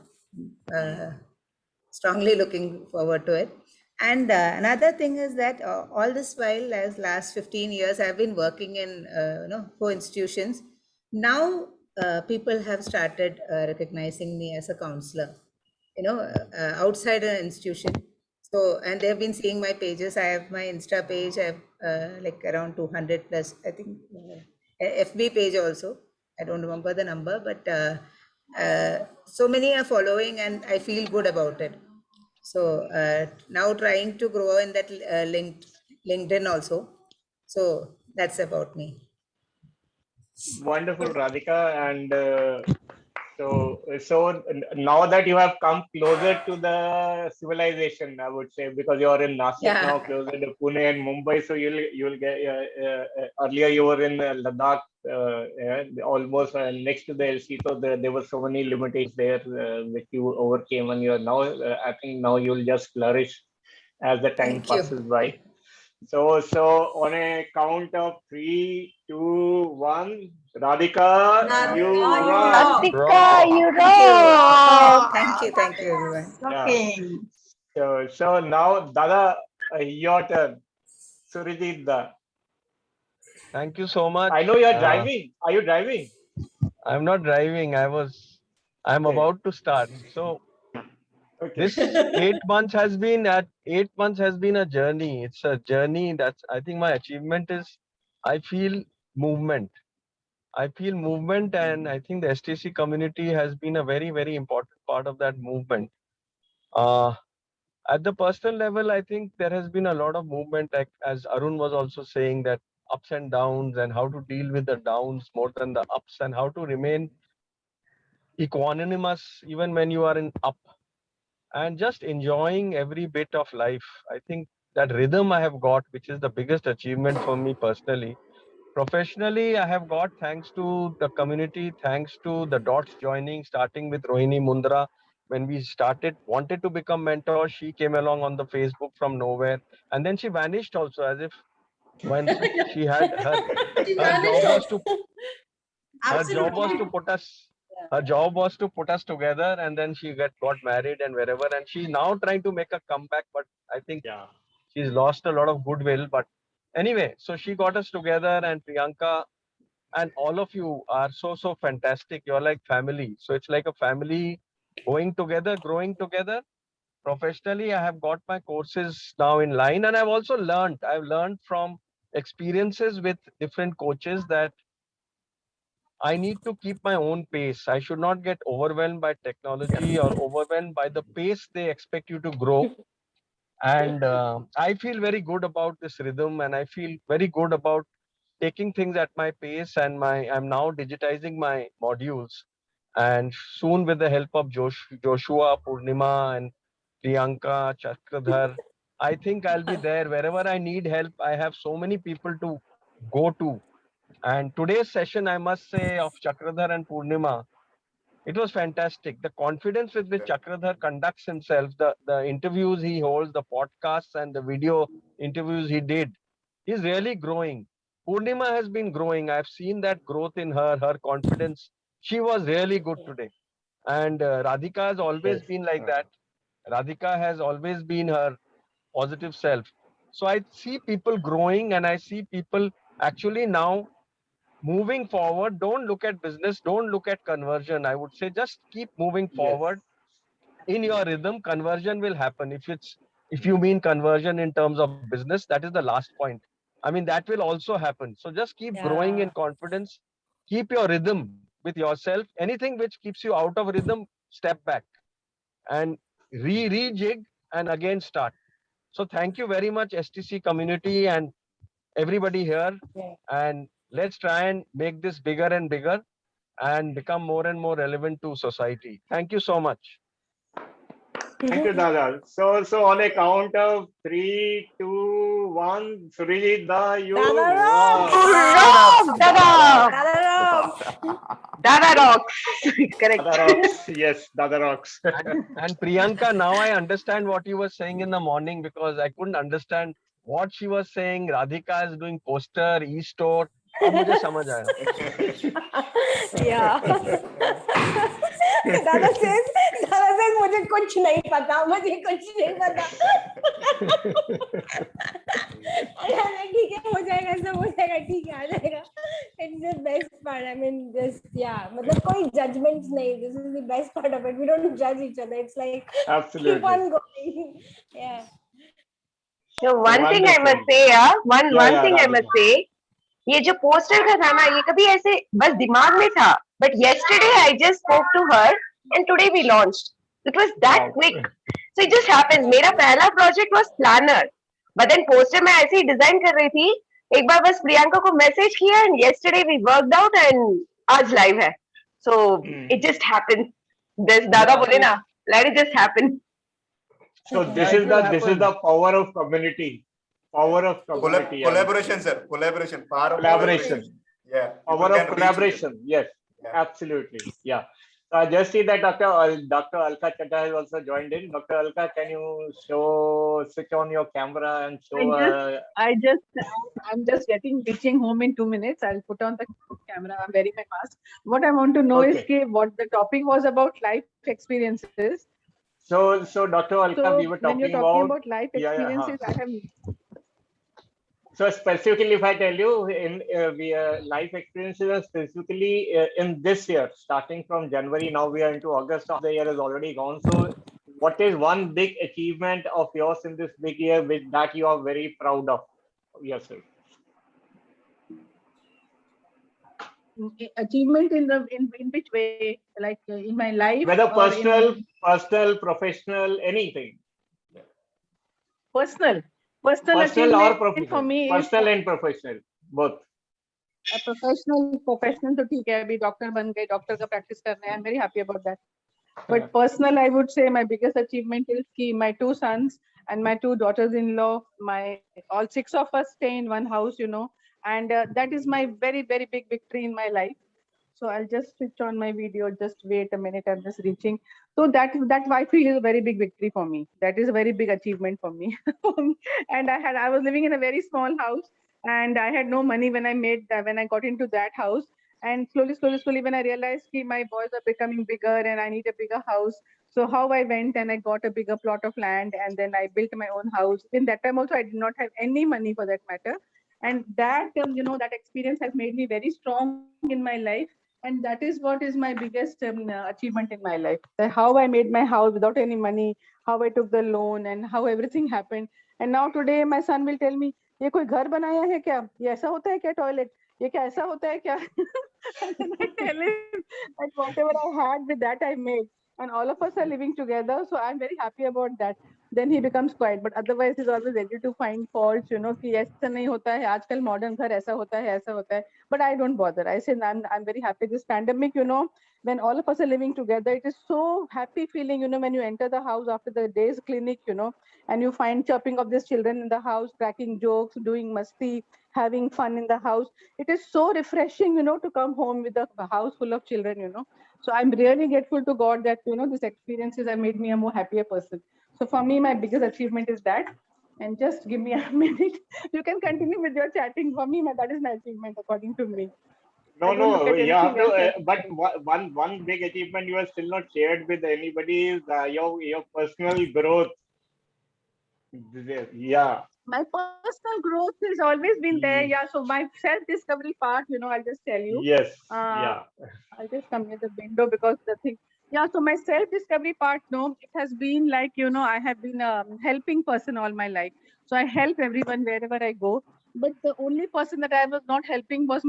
S9: Strongly looking forward to it. And another thing is that all this while, as last 15 years, I've been working in co-institutions. Now people have started recognizing me as a counselor, outside an institution. So, and they've been seeing my pages. I have my Insta page. I have like around 200 plus, I think, FB page also. I don't remember the number, but so many are following and I feel good about it. So now trying to grow in that LinkedIn also. So that's about me.
S2: Wonderful, Radhika. And so now that you have come closer to the civilization, I would say, because you are in Nashik now, closer to Pune and Mumbai, so you'll get earlier you were in Ladakh, almost next to the LC, so there were so many limitations there which you overcame, and you are now. I think now you'll just flourish as the time passes by. So on a count of 3, 2, 1, Radhika, you rock.
S5: Radhika, you rock.
S9: Thank you, everyone.
S2: Yeah. So now, Dada, your turn. Surijit Da.
S4: Thank you so much.
S2: I know you're driving. Are you driving?
S4: I'm not driving. I'm about to start. So this 8 months has been a journey. It's a journey that's, I think my achievement is, I feel movement. And I think the STC community has been a very, very important part of that movement. At the personal level, I think there has been a lot of movement, like as Arun was also saying, that ups and downs and how to deal with the downs more than the ups, and how to remain equanimous even when you are in up, and just enjoying every bit of life. I think that rhythm I have got, which is the biggest achievement for me personally. Professionally, I have got, thanks to the community, thanks to the dots joining, starting with Rohini Mundra. When we wanted to become mentors, she came along on the Facebook from nowhere, and then she vanished also, as if when she had her job was to put us together, and then she got married and wherever, and she's now trying to make a comeback, but I think she's lost a lot of goodwill. But anyway, so she got us together, and Priyanka and all of you are so fantastic. You're like family. So it's like a family going together, growing together. Professionally, I have got my courses now in line, and I've learned from experiences with different coaches that I need to keep my own pace. I should not get overwhelmed by technology or overwhelmed by the pace they expect you to grow. And I feel very good about this rhythm, and I feel very good about taking things at my pace. And I'm now digitizing my modules, and soon, with the help of Joshua, Purnima, and Priyanka, Chakradhar, I think I'll be there wherever I need help. I have so many people to go to. And today's session, I must say, of Chakradhar and Purnima, it was fantastic. The confidence with which Chakradhar conducts himself, the interviews he holds, the podcasts and the video interviews he did, he's really growing. Purnima has been growing. I've seen that growth in her confidence. She was really good today. And Radhika has always been like that. Radhika has always been her positive self. So I see people growing, and I see people actually now moving forward. Don't look at business, don't look at conversion. I would say just keep moving forward in your rhythm. Conversion will happen. If you mean conversion in terms of business, that is the last point. I mean, that will also happen. So just keep growing in confidence. Keep your rhythm with yourself. Anything which keeps you out of rhythm, step back and rejig and again start. So thank you very much, STC community and everybody here. And let's try and make this bigger and bigger and become more and more relevant to society. Thank you so much.
S2: Thank you, Dada. So on a count of 3, 2, 1, Surijit Da, you rock.
S5: Dada! Dada rocks. Correct.
S2: Dada rocks. Yes, Dada rocks.
S4: And Priyanka, now I understand what you were saying in the morning because I couldn't understand what she was saying. Radhika is doing poster, e-store. अब मुझे समझ आया.
S7: Yeah. दादा says मुझे कुछ नहीं पता, मुझे कुछ नहीं पता. ठीक है, हो जाएगा, सब हो जाएगा, ठीक है, आ जाएगा. It's the best part. I mean, just yeah. मतलब कोई judgments नहीं. This is the best part of it. We don't judge each other. It's like
S2: Absolutely.
S7: keep on going. Yeah.
S5: So one thing I must say, one thing I must say, ये जो poster का था ना, ये कभी ऐसे बस दिमाग में था. But yesterday I just spoke to her and today we launched. It was that quick. So it just happens. मेरा पहला project was planner. But then poster मैं ऐसे ही design कर रही थी. एक बार बस प्रियंका को message किया and yesterday we worked out and आज live है. So it just happened. This दादा बोले ना, let it just happen.
S2: So this is the power of community. Power of community.
S6: Collaboration, sir. Collaboration. Power of
S2: Collaboration.
S6: Yeah.
S2: Power of collaboration. Yes. Yeah. Absolutely. Yeah. So I just see that Dr. Alka Chadha has also joined in. Dr. Alka, can you switch on your camera and show?
S11: I'm just reaching home in 2 minutes. I'll put on the camera. I'm wearing my mask. What I want to know is what the topic was about life experiences.
S2: So Dr. Alka, we were talking
S11: when you're talking about life experiences, I have.
S2: So specifically, if I tell you, in life experiences, and specifically in this year, starting from January, now we are into August of the year is already gone. So what is one big achievement of yours in this big year that you are very proud of yourself?
S11: Achievement in which way, like in my life,
S2: whether personal, professional, anything.
S11: Personal
S2: or
S11: achievement
S2: professional
S11: for me
S2: personal and professional both.
S11: Professional तो ठीक है, अभी doctor बन गए, doctor का practice कर रहे हैं. I'm very happy about that. But personal, I would say my biggest achievement is कि my 2 sons and my 2 daughters-in-law, all 6 of us stay in one house, and that is my very, very big victory in my life. So I'll just switch on my video. Just wait a minute. I'm just reaching. So that I feel is a very big victory for me. That is a very big achievement for me. And I was living in a very small house, and I had no money when I got into that house. And slowly, when I realized that my boys are becoming bigger and I need a bigger house, so how I went and I got a bigger plot of land, and then I built my own house. In that time also, I did not have any money for that matter. And that, that experience has made me very strong in my life. And that is what is my biggest achievement in my life. How I made my house without any money, how I took the loan, and how everything happened. And now today my son will tell me, ये कोई घर बनाया है क्या? ये ऐसा होता है क्या toilet? ये क्या ऐसा होता है क्या? And I tell him that whatever I had with that I made. And all of us are living together. So I'm very happy about that. Then he becomes quiet. But otherwise he's always ready to find faults, कि ऐसा नहीं होता है, आजकल modern घर ऐसा होता है. But I don't bother. I say I'm very happy. This pandemic, when all of us are living together, it is so happy feeling, when you enter the house after the day's clinic, and you find chirping of these children in the house, cracking jokes, doing masti, having fun in the house. It is so refreshing, to come home with a house full of children, So I'm really grateful to God that, these experiences have made me a more happier person. So for me, my biggest achievement is that. And just give me a minute. You can continue with your chatting. For me, that is my achievement, according to me.
S2: No, you have to. But one big achievement you have still not shared with anybody is your personal growth. Yeah.
S11: My personal growth has always been there. Yeah. So my self-discovery part, I'll just tell you.
S2: Yes. Yeah.
S11: I'll just come near the window because the thing. Yeah, so my self-discovery part, it has been like, I have been a helping person all my life. So I help everyone wherever I go. But the only person that I was not helping was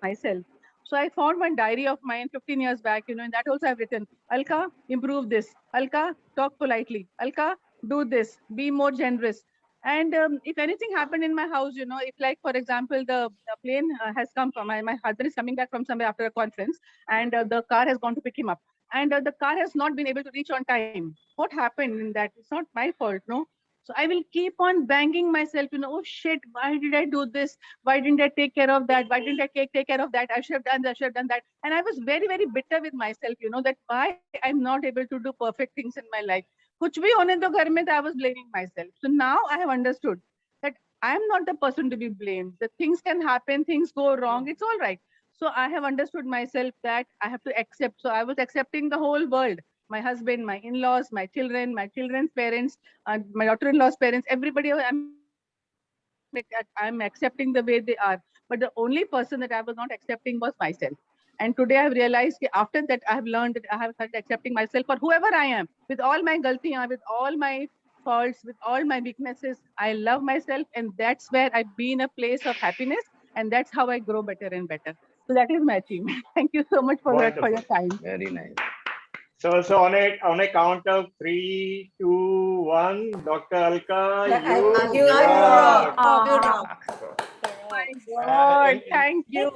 S11: myself. So I found one diary of mine 15 years back, and that also I've written, Alka, improve this. Alka, talk politely. Alka, do this. Be more generous. And if anything happened in my house, if like, for example, the plane has come from, my husband is coming back from somewhere after a conference, and the car has gone to pick him up. And the car has not been able to reach on time. What happened in that? It's not my fault, no? So I will keep on banging myself, oh shit, why did I do this? Why didn't I take care of that? Why didn't I take care of that? I should have done that, I should have done that. And I was very, very bitter with myself, that why I'm not able to do perfect things in my life. Kuch bhi hone do ghar mein, I was blaming myself. So now I have understood that I am not the person to be blamed. That things can happen, things go wrong, it's all right. So I have understood myself that I have to accept. So I was accepting the whole world, my husband, my in-laws, my children's parents, my daughter-in-law's parents, everybody. I'm accepting the way they are. But the only person that I was not accepting was myself. And today I've realized that after that, I have learned that I have started accepting myself for whoever I am, with all my galtiyan, with all my faults, with all my weaknesses. I love myself, and that's where I be in a place of happiness, and that's how I grow better and better. So that is my achievement. Thank you so much for that, for your time.
S3: Very nice.
S2: So on a count of 3, 2, 1, Dr. Alka, you rock.
S11: My God, thank you.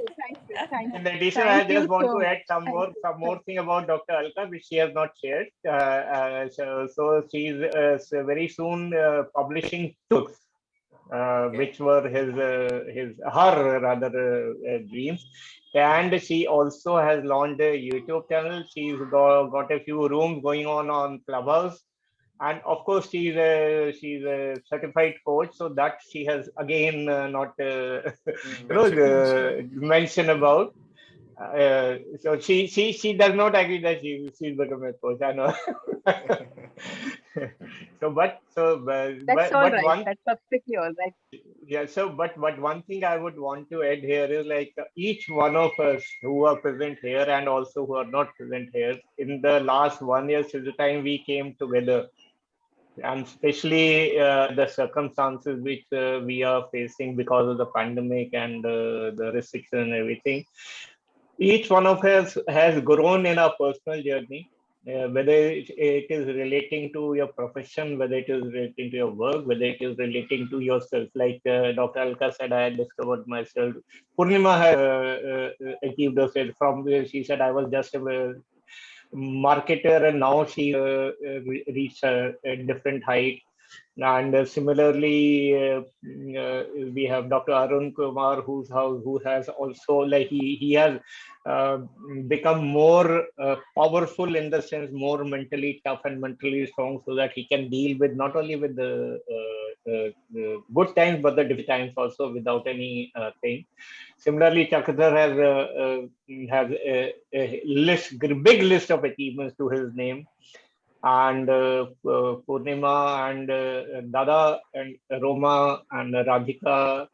S2: In addition, I
S11: Thank you
S2: just want
S11: so
S2: to add
S11: much.
S2: some more thing about Dr. Alka, which she has not shared. So she's very soon publishing books, which were her rather dreams. And she also has launched a YouTube channel. She's got a few rooms going on Clubhouse. And of course, she's a certified coach, so that she has again not mentioned about. So she does not agree that she's become a coach. I know.
S11: That's all right.
S2: One,
S11: That's perfectly all right.
S2: yeah. So but one thing I would want to add here is like each one of us who are present here and also who are not present here in the last 1 year since the time we came together, and especially the circumstances which we are facing because of the pandemic and the restriction and everything. Each one of us has grown in our personal journey, whether it is relating to your profession, whether it is relating to your work, whether it is relating to yourself. Like Dr. Alka said, I had discovered myself. Purnima had achieved herself from where she said, I was just a marketer, and now she reached a different height. And similarly, we have Dr. Arun Kumar, who has also like he has uh, become more powerful in the sense, more mentally tough and mentally strong, so that he can deal with not only with the good times but the difficult times also without any thing. Similarly, Chakradhar has a big list of achievements to his name, and Purnima and Dada and Roma and Radhika.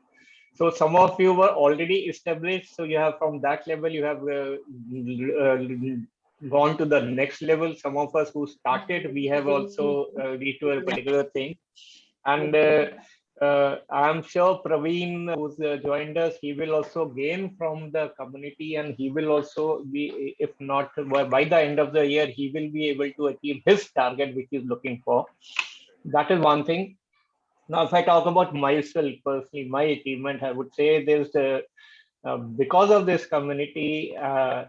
S2: So some of you were already established. So you have from that level, you have gone to the next level. Some of us who started, we have also reached to a particular thing. And I'm sure Praveen, who's joined us, he will also gain from the community, and he will also be, if not by the end of the year, he will be able to achieve his target, which he's looking for. That is one thing. Now, if I talk about myself personally, my achievement, I would say there's because of this community, I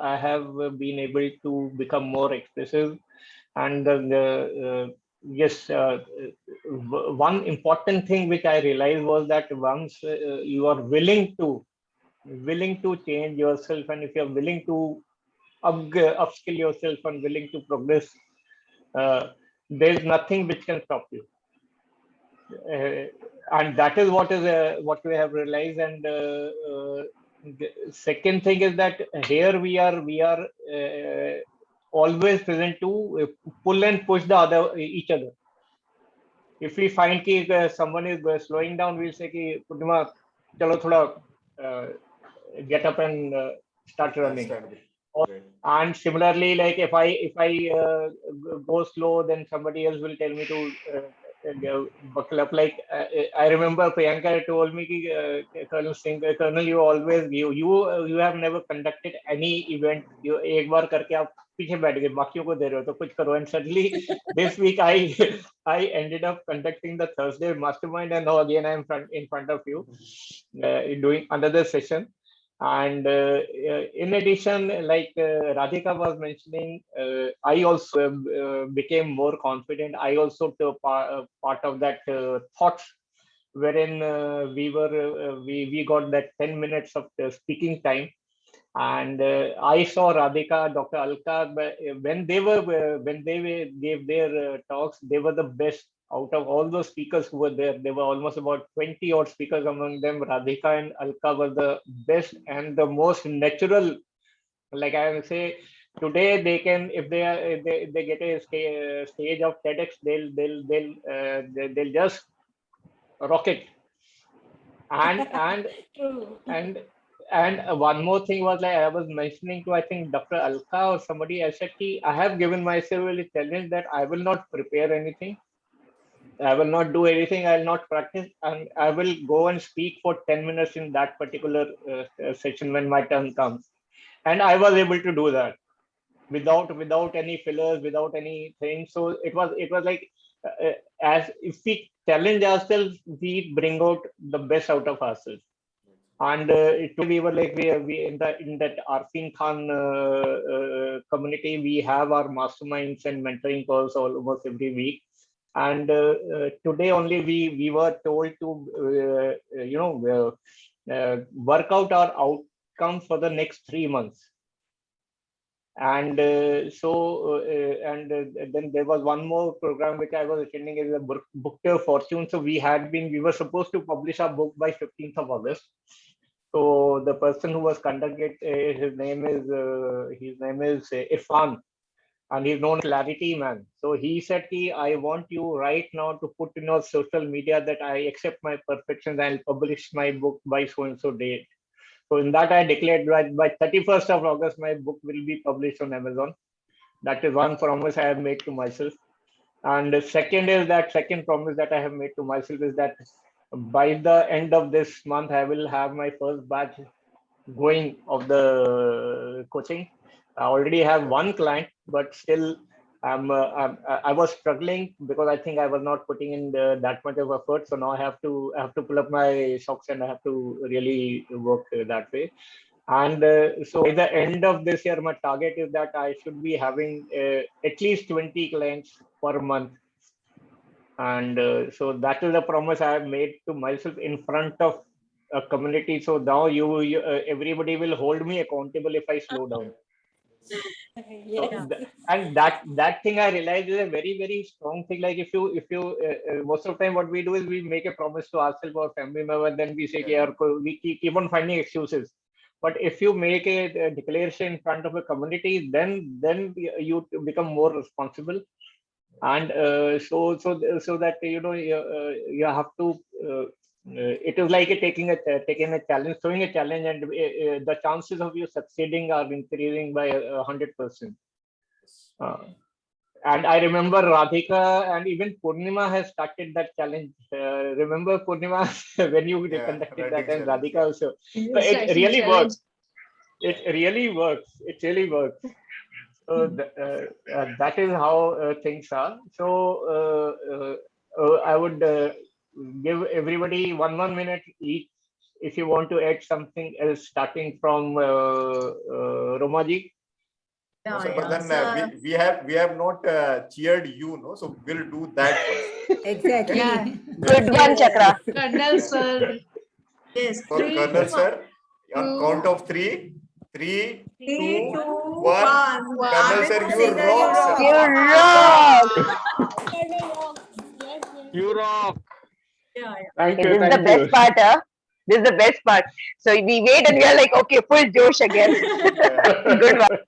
S2: have been able to become more expressive, and yes, one important thing which I realized was that once you are willing to change yourself, and if you are willing to upskill yourself and willing to progress, there is nothing which can stop you. And that is what we have realized. And the second thing is that here we are always present to pull and push each other. If we find that someone is slowing down, we'll say ki Purnima, chalo thoda get up and start running. And similarly, like if I go slow, then somebody else will tell me to buckle up. Like I remember Priyanka told me ki Colonel Singh, Colonel, you have never conducted any event. You एक बार करके आप पीछे बैठ गए, बाकियों को दे रहे हो तो कुछ करो. And suddenly this week I ended up conducting the Thursday mastermind, and now again I'm in front of you doing another session. And in addition, like Radhika was mentioning, I also became more confident. I also took part of that thoughts wherein we got that 10 minutes of speaking time. And I saw Radhika, Dr. Alka, when they gave their talks, they were the best out of all those speakers who were there. There were almost about 20 odd speakers among them. Radhika and Alka were the best and the most natural. Like I will say, today they can, if they get a stage of TEDx, they'll just rock it. And
S7: True.
S2: and one more thing was, like I was mentioning to, I think, Dr. Alka or somebody, I said, I have given myself a challenge that I will not prepare anything. I will not do anything. I will not practice, and I will go and speak for 10 minutes in that particular session when my turn comes. And I was able to do that without any fillers, without anything. So it was like, as if we challenge ourselves, we bring out the best out of ourselves. And we were like, we in that Arfin Khan community, we have our masterminds and mentoring calls almost every week. And today only we were told to work out our outcomes for the next 3 months. And then there was one more program which I was attending, is a book Tour Fortune. So we were supposed to publish our book by 15th of August. So the person who was conducting it, his name is Irfan, and he's known as Clarity Man. So he said, I want you right now to put in your social media that I accept my perfections and I'll publish my book by so and so date. So in that, I declared that by 31st of August, my book will be published on Amazon. That is one promise I have made to myself. And the second promise that I have made to myself is that by the end of this month, I will have my first batch going of the coaching. I already have one client, but still I was struggling because I think I was not putting in that much of effort. So now I have to pull up my socks and I have to really work that way. And so by the end of this year, my target is that I should be having at least 20 clients per month. And so that is the promise I have made to myself in front of a community. So now everybody will hold me accountable if I slow down. So and that thing I realized is a very, very strong thing. Like if you most of the time what we do is we make a promise to ourselves or family member, then we say, yeah, we keep on finding excuses. But if you make a declaration in front of a community, then you become more responsible. And so that you have to. It is like taking a challenge, throwing a challenge, and the chances of you succeeding are increasing by 100%. And I remember Radhika and even Purnima has started that challenge. Remember Purnima when you conducted that, and Radhika also. So it really works. It really works. It really works. So that is how things are. So I would give everybody one minute each if you want to add something else, starting from Romaji.
S6: No, so, but then we have not cheered you, no? So we'll do that first.
S9: Exactly.
S10: Yeah.
S5: Good one, Chakra.
S10: Colonel sir.
S1: Yes.
S6: For Colonel sir, on count of 3, 3, 2, 1. Colonel sir, you rock.
S5: You rock.
S4: You rock.
S1: Yeah.
S2: Thank
S5: Okay,
S2: you.
S5: this is the best part, huh? This is the best part. So we wait and we are like, okay, full Josh again. Good one.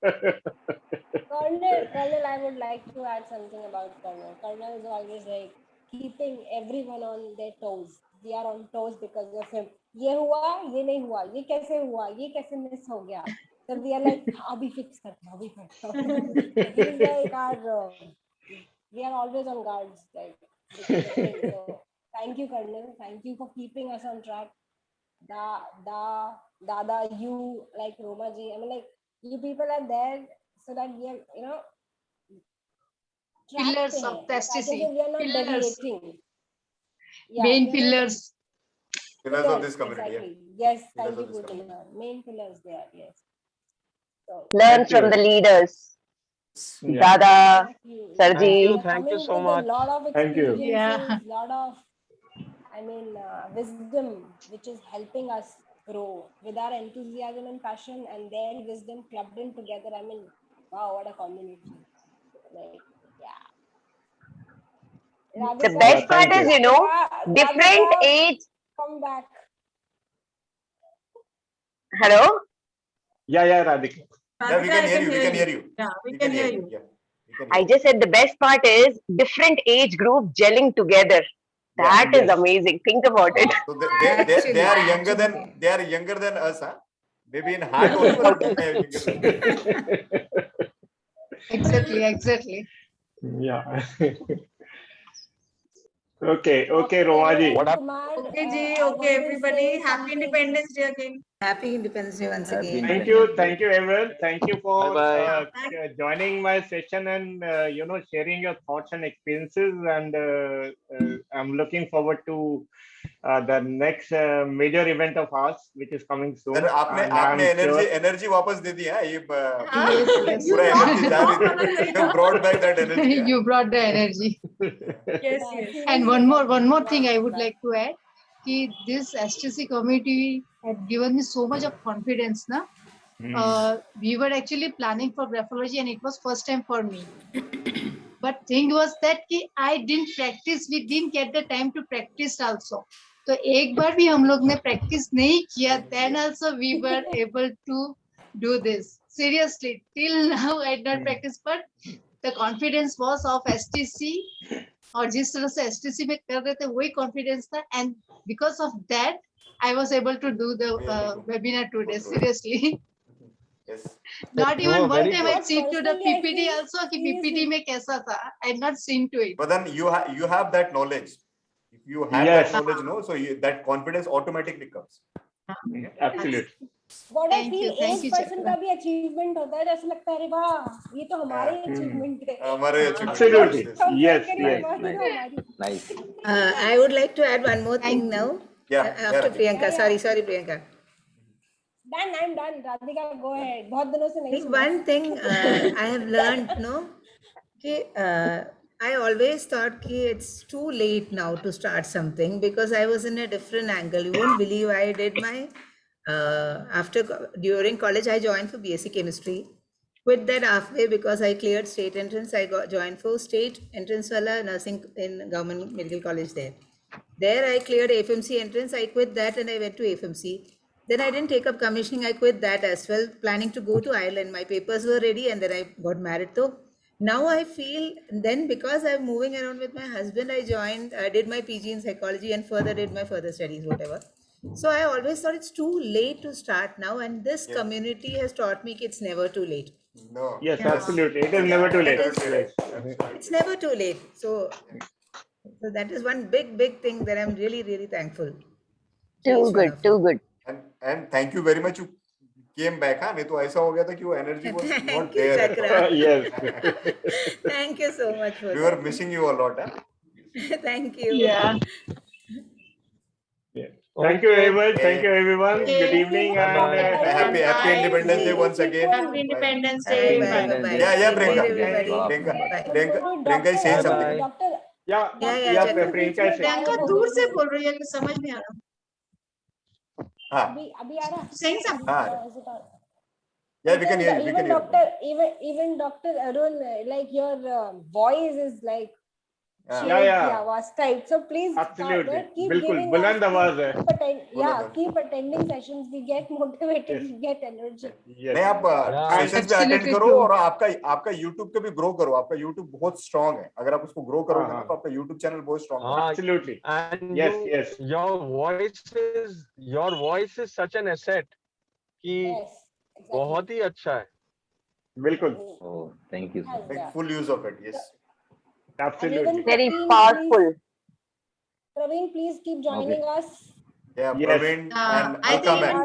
S7: Colonel, I would like to add something about Colonel. Colonel is always like keeping everyone on their toes. We are on toes because of him. ये हुआ, ये नहीं हुआ, ये कैसे हुआ, ये कैसे miss हो गया. So we are like, अभी fix करते, अभी fix करते. He's like our, we are always on guards, like. So thank you, Colonel. Thank you for keeping us on track. Dada, you, like Romaji. I mean, like you people are there so that we are,
S10: Pillars of plasticity.
S7: we are not
S10: Pillars.
S7: deviating.
S10: Main pillars.
S6: Pillars of this community.
S7: Exactly. Yes,
S6: Pillars
S7: thank
S6: of
S7: you,
S6: this
S7: good
S6: community.
S7: main pillars they are. Yes. So,
S5: Learn
S2: Thank
S5: from
S2: you.
S5: the leaders.
S2: Yeah.
S5: Dada,
S7: exactly.
S5: Sarji.
S4: Thank you
S7: Coming
S4: so
S7: with
S4: much.
S7: a lot of
S2: Thank you.
S7: experiences, lot of, I mean, wisdom, which is helping us grow with our enthusiasm and passion, and their wisdom clubbed in together. I mean, wow, what a combination! Like, yeah.
S5: The
S7: Radhika,
S5: best part
S2: thank
S5: is,
S2: you.
S5: different
S7: Radhika,
S5: age.
S7: come back.
S5: Hello?
S2: Yeah, Radhika.
S6: Yeah, we
S1: Radhika,
S6: can
S1: I
S6: hear you.
S1: can
S6: We can hear you.
S1: Yeah, we can hear you.
S6: Yeah, we can hear
S5: I
S6: you.
S5: just said the best part is different age group gelling together. That is
S2: Yes.
S5: amazing. Think about it.
S6: So they are younger than us, huh? Maybe in heart only, but they are younger than us.
S10: Exactly.
S2: Yeah. Okay, Romaji.
S4: What up?
S7: Kumar,
S1: Okay, Ji.
S7: I
S1: Okay,
S7: want to
S1: everybody.
S7: say
S1: Happy
S7: something.
S1: Independence Day again.
S9: Happy Independence Day once
S3: Happy
S9: again.
S2: Thank you, everyone. Thank you for
S4: Bye-bye.
S2: joining my session and sharing your thoughts and experiences. And I'm looking forward to the next major event of ours, which is coming soon.
S6: Sir आपने
S2: And I'm sure.
S6: Energy वापस दे दी है ये
S10: Yes.
S6: पूरा energy जा रही थी. You brought back that energy.
S10: You brought the energy.
S1: Yes.
S10: And one more thing I would like to add. Ki this STC community had given me so much of confidence. We were actually planning for graphology and it was first time for me. But thing was that कि I didn't practice. We didn't get the time to practice also. तो एक बार भी हम लोग ने practice नहीं किया. Then also we were able to do this. Seriously, till now I did not practice, but the confidence was of STC. और जिस तरह से STC में कर रहे थे वही confidence था. And because of that, I was able to do the webinar today. Seriously.
S6: Yes.
S10: Not even
S4: Oh,
S10: one
S4: very
S10: time I
S4: good.
S10: see to the
S7: Personally, I
S10: PPT
S7: feel
S10: also कि PPT में कैसा था. I had not seen to it.
S6: But then you have that knowledge. If you have
S2: Yes.
S6: that knowledge, no, so that confidence automatically comes.
S2: Absolutely.
S7: What I feel
S10: Thank you,
S7: 8% का भी achievement होता है. जैसे लगता है अरे वाह ये तो हमारे achievement है.
S6: हमारे achievement.
S2: Absolutely.
S7: Compare
S2: Yes.
S7: करिए
S2: Yes.
S7: हमारी तो हमारी.
S3: Nice.
S9: I would like to add one more thing now.
S6: Yeah.
S9: After Priyanka. Sorry, Priyanka.
S7: I'm done. Radhika, go ahead. बहुत दिनों से नहीं
S9: think
S7: सुना.
S9: one thing I have learned, I always thought it's too late now to start something because I was in a different angle. You won't believe I did my during college I joined for BSc chemistry. Quit that halfway because I cleared state entrance. I joined for state entrance wala nursing in government medical college there. There I cleared FMC entrance. I quit that and I went to FMC. Then I didn't take up commissioning. I quit that as well, planning to go to Ireland. My papers were ready and then I got married though. Now I feel then because I'm moving around with my husband, I did my PG in psychology and further did my further studies, whatever. So I always thought it's too late to start now. And this community has taught me it's never too late.
S6: No.
S2: Yes, absolutely. It is never too late.
S9: It's never too late. So that is one big thing that I'm really, really thankful.
S5: Too good.
S6: And thank you very much. You came back, हाँ? नहीं तो ऐसा हो गया था कि वो energy was not
S9: Thank you,
S6: there.
S9: Chakra.
S2: Yes.
S9: Thank you so much for
S6: We were
S9: that.
S6: missing you a lot, huh?
S9: Thank you.
S1: Yeah.
S2: Thank you very much. Thank you, everyone. Good evening and
S6: Happy Independence Day once again.
S1: Happy Independence
S3: Happy
S1: Day.
S3: Independence Day.
S6: Yeah,
S9: Take care,
S6: Priyanka.
S9: everybody.
S6: Priyanka is saying something.
S4: Bye-bye.
S7: Doctor,
S2: Yeah,
S9: Chakra.
S2: Priyanka is saying.
S1: Priyanka दूर से बोल रही है कि समझ नहीं आ रहा.
S6: हाँ.
S7: अभी आ रहा.
S1: Saying something.
S6: हाँ. Yeah, we can hear you. We can hear you.
S7: Even Dr. Arun, like your voice is like
S2: Yeah.
S7: was tight. So please
S2: Absolutely.
S7: keep
S2: बिल्कुल
S7: giving
S2: बुलंद आवाज है.
S7: keep attending sessions. We get motivated, we get energy.
S6: नहीं आप sessions में attend करो और आपका YouTube पे भी ग्रो करो. आपका YouTube बहुत स्ट्रांग है. अगर आप उसको ग्रो करोगे ना तो आपका YouTube चैनल बहुत स्ट्रांग है.
S2: Absolutely.
S4: And
S2: Yes.
S4: your voice is such an asset कि बहुत ही अच्छा है.
S2: बिल्कुल.
S3: Oh, thank you, sir.
S6: Make full use of it. Yes.
S2: Absolutely.
S5: Very powerful.
S7: Praveen, please keep joining us.
S6: Yeah,
S2: Yes.
S6: Praveen and
S1: I
S6: Alka
S1: think
S6: ma'am.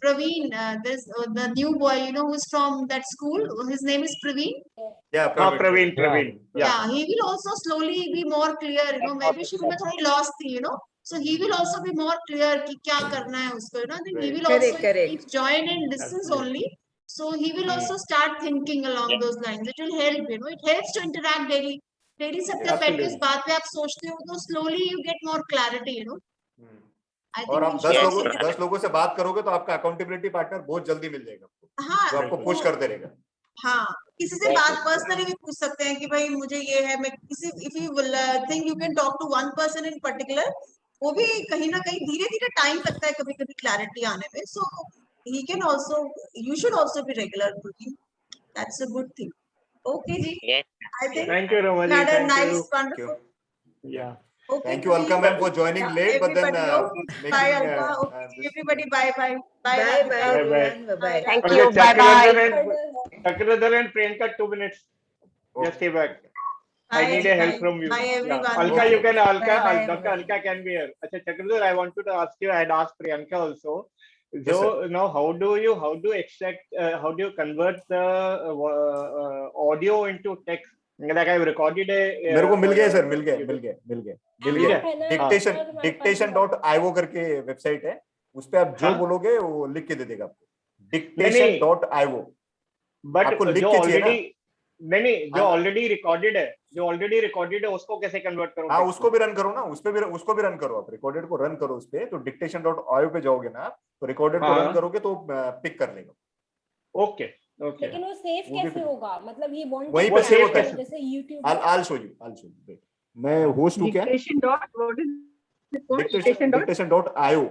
S1: Praveen, there's the new boy, who's from that school. His name is Praveen.
S6: Yeah,
S2: Praveen.
S1: Yeah, he will also slowly be more clear. Maybe she was very lost, So he will also be more clear कि क्या करना है उसको, you know. I think he will
S9: Correct,
S1: also,
S9: correct.
S1: if join and listens only, so he will also start thinking along those lines. It will help, you know. It helps to interact daily. Daily सबके बैठ के इस बात पे आप सोचते हो तो slowly you get more clarity, you know. I think
S6: और
S1: you
S6: आप
S1: should
S6: 10
S1: also
S6: लोगों से बात करोगे तो आपका अकाउंटेबिलिटी पार्टनर बहुत जल्दी मिल जाएगा आपको,
S1: हाँ
S6: जो आपको पुश करते रहेगा।
S1: हाँ, किसी से बात पर्सनली भी पूछ सकते हैं कि भाई मुझे ये है, मैं किसी if you think you can talk to one person in particular, वो भी कहीं ना कहीं धीरे धीरे टाइम लगता है कभी कभी क्लैरिटी आने में, so he can also, you should also be regular to him, that's a good thing. Okay जी, I think
S2: Thank you, Roma ji.
S1: had a
S2: Thank
S1: nice
S2: you.
S1: wonderful.
S2: Yeah.
S1: Okay,
S6: Thank you, Alka ma'am, for joining late, but then
S1: everybody, okay, bye Alka, okay,
S6: this-
S1: everybody, bye bye bye
S9: Bye,
S1: Radhika.
S9: bye,
S2: Bye,
S9: everyone. Bye, bye.
S5: Thank
S2: Okay,
S5: you. Bye bye.
S2: Chakradhar and Priyanka, 2 minutes. Just stay back. I
S1: Bye,
S2: need a help
S1: bye.
S2: from you.
S1: Bye, everyone.
S2: Yeah. Alka,
S6: Okay.
S2: you can, Alka,
S9: Bye, bye,
S2: Dr.
S9: everyone.
S2: Alka can be here. Acha, Chakradhar, I wanted to ask you, I had asked Priyanka also.
S6: Yes,
S2: So
S6: sir.
S2: now, how do you extract, how do you convert the audio into text? Like I've recorded a.
S6: मेरे को मिल गया sir,
S2: video.
S6: मिल गया। dictation.io करके website है, उस पे आप जो
S2: हाँ?
S6: बोलोगे वो लिख के दे देगा आपको।
S2: नहीं, नहीं।
S6: dictation.io
S2: बट
S6: आपको लिख
S2: जो
S6: के चाहिए ना?
S2: ऑलरेडी नहीं जो
S6: हाँ।
S2: ऑलरेडी रिकॉर्डेड है उसको कैसे कन्वर्ट करो?
S6: हाँ, उसको भी रन करो ना, उसको भी रन करो, आप रिकॉर्डेड को रन करो उस पे, तो dictation.io पे जाओगे ना आप, तो रिकॉर्डेड को
S2: हाँ।
S6: रन करोगे तो पिक कर लेगा।
S2: Okay okay.
S7: लेकिन वो सेव
S6: वो भी
S7: कैसे होगा, मतलब ही वांट
S6: वहीं पे सेव होता
S2: है।
S7: जैसे YouTube
S6: I'll show you. Wait. मैं होस्ट हूँ क्या?
S11: Dictation dot what is it called? Dictation dot.
S6: Dictation.io.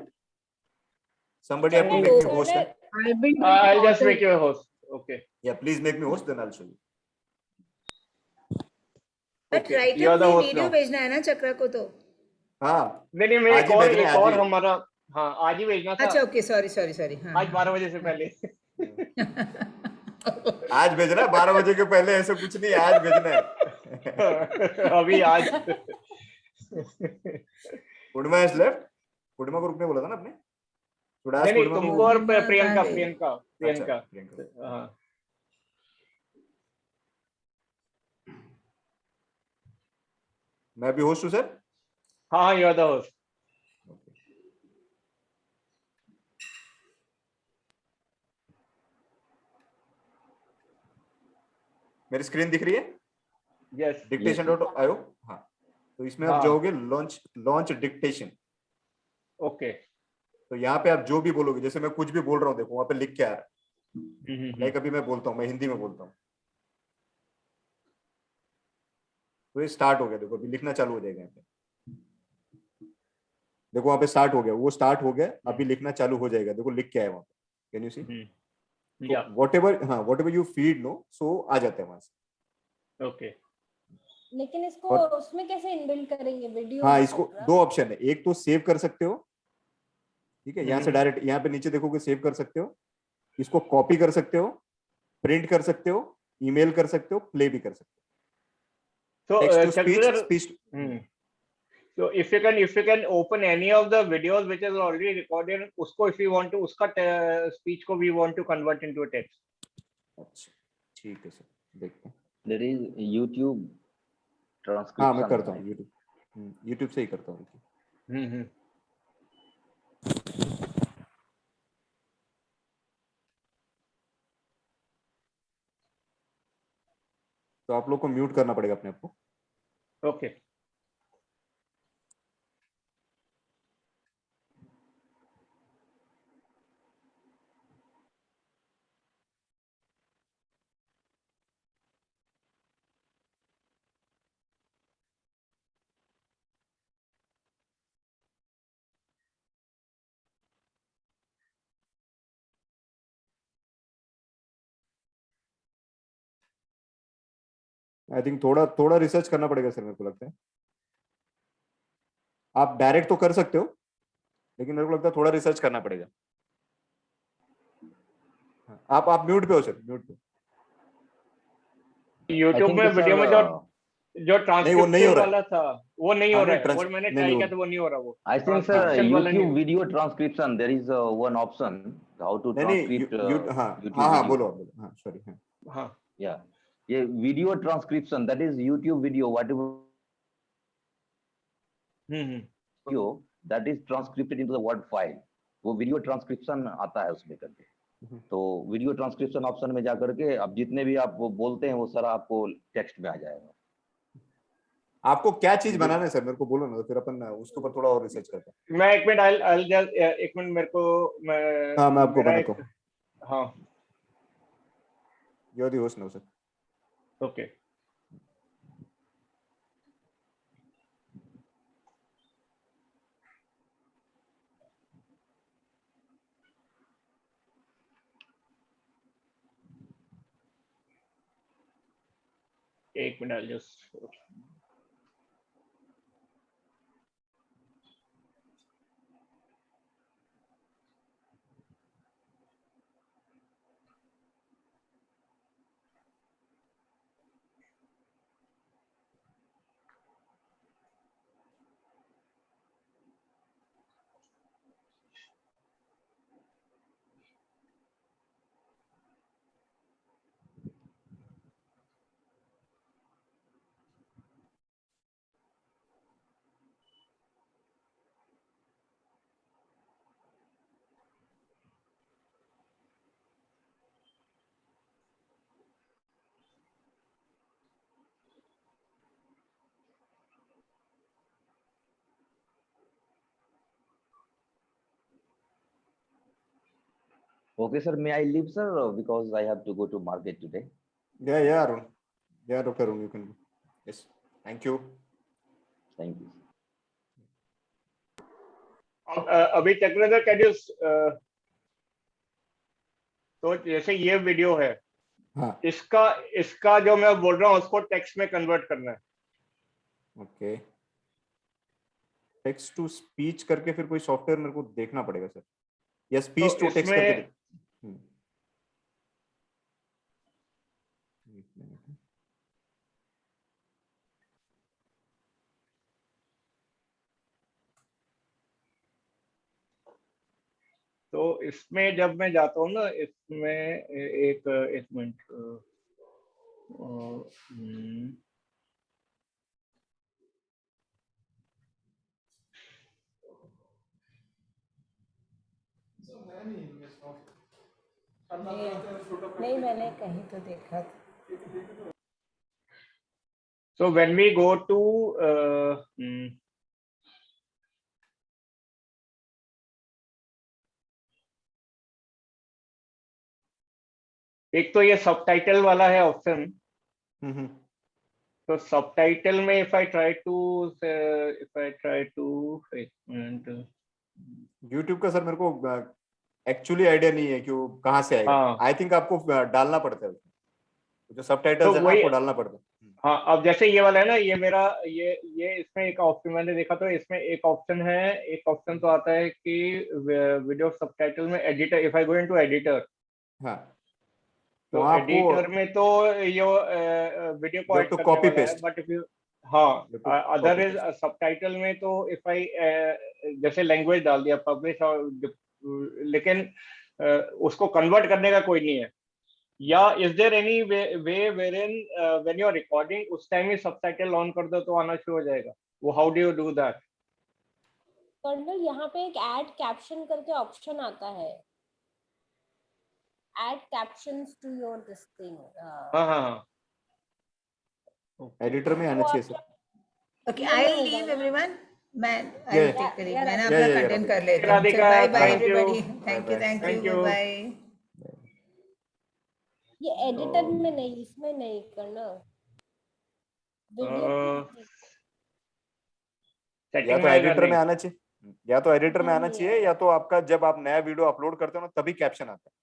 S6: Somebody have to make me host.
S11: I've been doing
S2: I'll just
S11: content.
S2: make you a host. Okay.
S6: Yeah, please make me host, then I'll show you.
S9: But
S6: Okay.
S9: Right
S2: You are the
S9: में
S2: host
S9: video
S2: now.
S9: भेजना है ना चक्रा को तो?
S6: हाँ,
S2: नहीं मैं
S6: आज ही भेजना है,
S2: एक
S6: आज
S2: और
S6: ही।
S2: हमारा हाँ आज ही भेजना था।
S9: अच्छा ओके, सॉरी हाँ।
S2: आज 12 बजे से पहले।
S6: आज भेजना है 12 बजे के पहले, ऐसा कुछ नहीं, आज भेजना है।
S2: अभी आज।
S6: पूर्णिमा has left. पूर्णिमा को रुकने बोला था ना आपने? Should I ask
S2: नहीं
S6: पूर्णिमा
S2: तुमको
S6: को?
S2: और
S9: पूर्णिमा
S2: प्रियंका
S9: कहाँ गई?
S2: प्रियंका
S6: अच्छा, प्रियंका।
S2: हाँ
S6: मैं भी होस्ट हूँ सर?
S2: हाँ यू आर द होस्ट।
S6: मेरी स्क्रीन दिख रही है?
S2: यस।
S6: dictation.io। हाँ, तो इसमें आप
S2: हाँ।
S6: जाओगे लॉन्च डिक्टेशन।
S2: ओके।
S6: तो यहाँ पे आप जो भी बोलोगे, जैसे मैं कुछ भी बोल रहा हूँ, देखो वहां पे लिख के आ रहा है। लाइक अभी मैं बोलता हूँ, मैं हिंदी में बोलता हूँ, तो ये स्टार्ट हो गया, देखो अभी लिखना चालू हो जाएगा यहाँ पे। देखो वहां पे स्टार्ट हो गया, वो स्टार्ट हो गया, अभी लिखना चालू हो जाएगा, देखो लिख के आया वहां पे। Can you see? Whatever you feed no, so आ जाता है वहां से।
S2: ओके।
S7: लेकिन इसको
S6: और-
S7: उसमें कैसे इनबिल्ड करेंगे वीडियो?
S6: हाँ, इसको दो ऑप्शन है, एक तो सेव कर सकते हो, ठीक है, यहाँ से डायरेक्ट यहाँ पे नीचे देखोगे सेव कर सकते हो, इसको कॉपी कर सकते हो, प्रिंट कर सकते हो, ईमेल कर सकते हो, प्ले भी कर सकते हो।
S2: So
S6: Text to speech,
S2: Chakradhar,
S6: speech
S2: so if you can open any of the videos which is already recorded, उसको if you want to उसका speech को we want to convert into a text.
S6: अच्छा, ठीक है sir, देखते हैं।
S3: There is YouTube transcription.
S6: हाँ, मैं करता हूँ यूट्यूब से ही करता हूँ। तो आप लोग को म्यूट करना पड़ेगा अपने आप को।
S2: ओके।
S6: आई थिंक थोड़ा रिसर्च करना पड़ेगा सर, मेरे को लगता है। आप डायरेक्ट तो कर सकते हो, लेकिन मेरे को लगता है थोड़ा रिसर्च करना पड़ेगा। आप म्यूट पे हो सर, म्यूट पे।
S2: यूट्यूब में वीडियो में जो ट्रांसक्रिप्शन वाला था वो नहीं हो रहा है, और मैंने ट्राई किया तो वो नहीं हो रहा। वो
S3: I think sir, YouTube video transcription, there is one option how to transcript.
S6: हाँ, बोलो, हाँ, सॉरी,
S2: हाँ,
S3: yeah, ये video transcription, that is YouTube video, whatever video, that is transcribed into the word file. वो वीडियो ट्रांसक्रिप्शन आता है उसमें करके, तो वीडियो ट्रांसक्रिप्शन ऑप्शन में जा करके अब जितने भी आप वो बोलते हैं वो सारा आपको टेक्स्ट में आ जाएगा।
S6: आपको क्या चीज बनाना है सर, मेरे को बोलो ना, तो फिर अपन उसके ऊपर थोड़ा और रिसर्च करते हैं।
S2: मैं एक मिनट, I'll just एक मिनट मेरे को
S6: हाँ मैं आपको
S2: मेरा
S6: बनाता हूँ।
S2: हाँ
S6: you are the host now sir.
S2: Okay एक minute, I'll just
S3: Okay, sir. May I leave, sir, because I have to go to market today.
S6: Yeah, Arun. Yeah, Dr. Arun, you can. Yes. Thank you.
S3: Thank you.
S2: अभी Chakradhar can you तो जैसे ये video है,
S6: हाँ
S2: इसका जो मैं बोल रहा हूँ उसको टेक्स्ट में कन्वर्ट करना है।
S6: ओके, टेक्स्ट टू स्पीच करके फिर कोई सॉफ्टवेयर मेरे को देखना पड़ेगा सर, या स्पीच टू टेक्स्ट करके।
S2: तो इसमें जब मैं जाता हूँ ना, इसमें एक मिनट,
S7: नहीं मैंने कहीं तो देखा था।
S2: So when we go to एक तो ये सबटाइटल वाला है ऑप्शन, तो सबटाइटल में if I try to एक मिनट,
S6: YouTube का सर मेरे को एक्चुअली आइडिया नहीं है कि वो कहाँ से आएगा। आई थिंक आपको डालना पड़ता है, जो सबटाइटल्स है ना आपको डालना पड़ता है।
S2: हाँ, अब जैसे ये वाला है ना, ये मेरा ये इसमें एक ऑप्शन मैंने देखा, तो इसमें एक ऑप्शन तो आता है कि वीडियो सबटाइटल में editor, if I go into editor,
S6: हाँ
S2: तो एडिटर में तो ये वीडियो को ऐड
S6: कॉपी
S2: करने वाला है, but if you other is subtitle में तो इफ आई जैसे लैंग्वेज डाल दिया पब्लिश, और लेकिन उसको कन्वर्ट करने का कोई नहीं है, या is there any way wherein when you are recording उस टाइम ही सबटाइटल ऑन कर दो तो आना शुरू हो जाएगा? वो how do you do that?
S7: Colonel, यहाँ पे एक ऐड कैप्शन करके ऑप्शन आता है, add captions to your this thing.
S2: हाँ
S6: एडिटर में आना चाहिए sir.
S9: Okay, I will leave everyone, मैं आई विल टेक लीव, मैंने अपना कंटेंट कर लेता हूं। Bye bye everybody, thank you, bye.
S7: ये एडिटर में नहीं, इसमें नहीं करना,
S6: या तो एडिटर में आना चाहिए, या तो एडिटर में आना चाहिए, या तो आपका जब आप नया वीडियो अपलोड करते हो ना तभी कैप्शन आता है।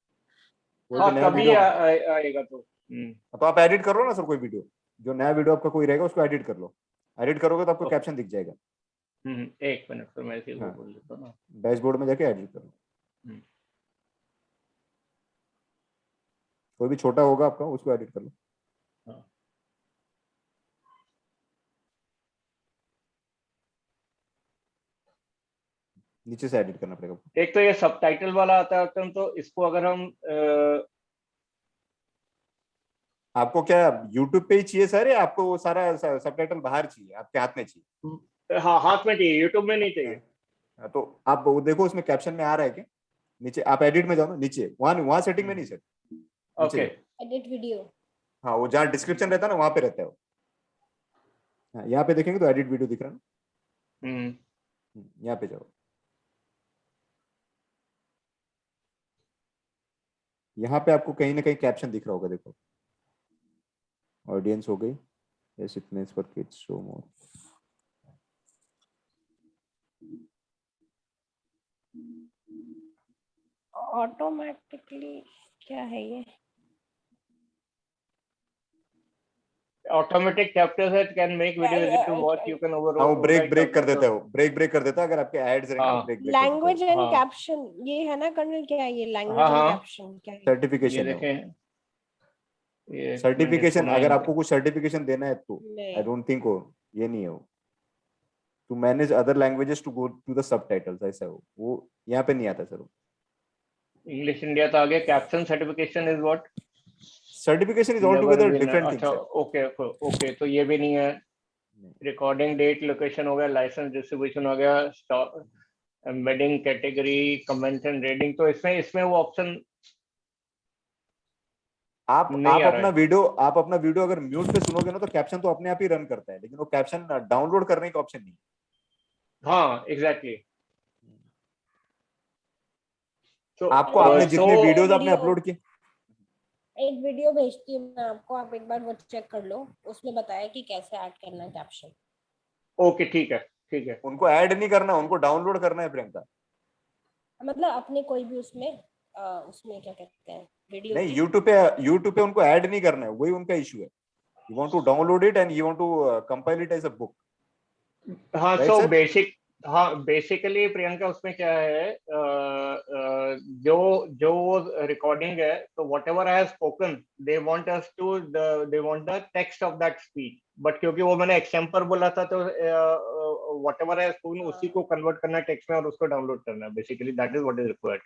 S2: तभी आएगा
S6: तो आप एडिट कर लो ना सर, कोई वीडियो, जो नया वीडियो आपका कोई रहेगा उसको एडिट कर लो, एडिट करोगे तो आपको कैप्शन दिख जाएगा।
S2: एक मिनट तो मैं इसी को बोल देता हूं ना,
S6: डैशबोर्ड में जाके एडिट कर लो, कोई भी छोटा होगा आपका उसको एडिट कर लो। नीचे से एडिट करना पड़ेगा।
S2: एक तो ये सबटाइटल वाला आता है ऑप्शन, तो इसको अगर हम
S6: आपको क्या YouTube पे ही चाहिए सर, या आपको वो सारा सबटाइटल बाहर चाहिए, आपके हाथ में चाहिए?
S2: हाँ, हाथ में चाहिए, YouTube में नहीं चाहिए।
S6: तो आप वो देखो उसमें कैप्शन में आ रहा है क्या नीचे, आप एडिट में जाओ ना नीचे, वहां सेटिंग में नहीं सर,
S2: ओके
S7: एडिट वीडियो।
S6: हाँ वो जहाँ डिस्क्रिप्शन रहता है ना वहां पे रहता है वो। हाँ, यहाँ पे देखेंगे तो एडिट वीडियो दिख रहा है ना, यहाँ पे जाओ, यहाँ पे आपको कहीं ना कहीं कैप्शन दिख रहा होगा, देखो ऑडियंस हो गई, yes it means for kids show more,
S7: automatically क्या है ये?
S2: Automatic capture can make video easy to watch, you can
S6: हाँ वो ब्रेक कर देता है, वो ब्रेक कर देता है, अगर आपके एड्स रहेंगे तो ब्रेक
S7: लैंग्वेज एंड कैप्शन ये है ना कर्नल, क्या है ये लैंग्वेज एंड कैप्शन क्या है?
S6: सर्टिफिकेशन
S2: ये
S6: है,
S2: देखें
S6: सर्टिफिकेशन, अगर आपको कुछ सर्टिफिकेशन देना है तो आई डोंट थिंक हो, ये नहीं है वो, to manage other languages to go to the subtitles, ऐसा है वो यहाँ पे नहीं आता सर।
S2: इंग्लिश इंडिया तो आगे, caption certification is what?
S6: Certification is all together different things.
S2: अच्छा ओके ओके, तो ये भी नहीं है। रिकॉर्डिंग डेट, लोकेशन हो गया, लाइसेंस डिस्ट्रीब्यूशन हो गया, embedding category, comment and rating, तो इसमें वो ऑप्शन
S6: आप अपना वीडियो अगर म्यूट पे सुनोगे ना तो कैप्शन तो अपने आप ही रन करता है, लेकिन वो कैप्शन डाउनलोड करने का ऑप्शन नहीं।
S2: हाँ एग्जैक्टली।
S6: तो आपको आपने जितने वीडियोस आपने अपलोड किए,
S7: एक वीडियो भेजती हूँ मैं आपको, आप एक बार वो चेक कर लो, उसमें बताया कि कैसे ऐड करना है कैप्शन।
S2: ओके ठीक है।
S6: उनको ऐड नहीं करना, उनको डाउनलोड करना है प्रियंका,
S7: मतलब अपने कोई भी उसमें क्या कहते हैं वीडियो
S6: नहीं यूट्यूब पे उनको ऐड नहीं करना है, वही उनका इशू है। You want to download it and you want to compile it as a book.
S2: हाँ सो बेसिकली प्रियंका उसमें क्या है, जो रिकॉर्डिंग है, तो whatever I have spoken they want us to they want the text of that speech, but क्योंकि वो मैंने एक्सटेम्पर बोला था तो whatever I have spoken उसी को कन्वर्ट करना टेक्स्ट में और उसको डाउनलोड करना, basically that is what is required.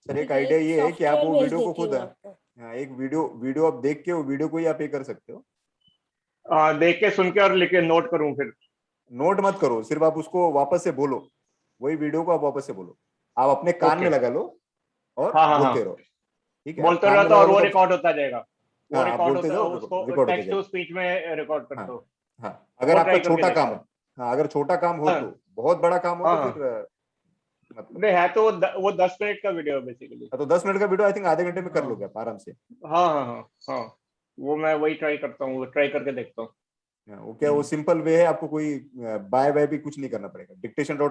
S6: Sir एक आइडिया ये है कि आप वो वीडियो को खुद, एक वीडियो आप देख के वो वीडियो को ही आप ये कर सकते हो,
S2: देख के सुन के और लिख के नोट करूं, फिर
S6: नोट मत करो, सिर्फ आप उसको वापस से बोलो, वही वीडियो को आप वापस से बोलो, आप अपने कान में लगा लो और बोलते रहो, ठीक है,
S2: बोलते रहो तो और वो रिकॉर्ड होता जाएगा, वो रिकॉर्ड होता है, उसको टेक्स्ट टू स्पीच में रिकॉर्ड कर दो।
S6: हाँ अगर आपका छोटा काम है, हाँ अगर छोटा काम हो तो, बहुत बड़ा काम हो तो फिर
S2: नहीं है तो वो 10 मिनट का वीडियो है बेसिकली,
S6: तो 10 मिनट का वीडियो आई थिंक आधे घंटे में कर लोगे आप आराम से।
S2: हाँ वो मैं वही ट्राई करता हूँ, ट्राई करके देखता हूँ।
S6: वो क्या, वो सिंपल वे है, आपको कोई बाय बाय भी कुछ नहीं करना पड़ेगा, dictation.io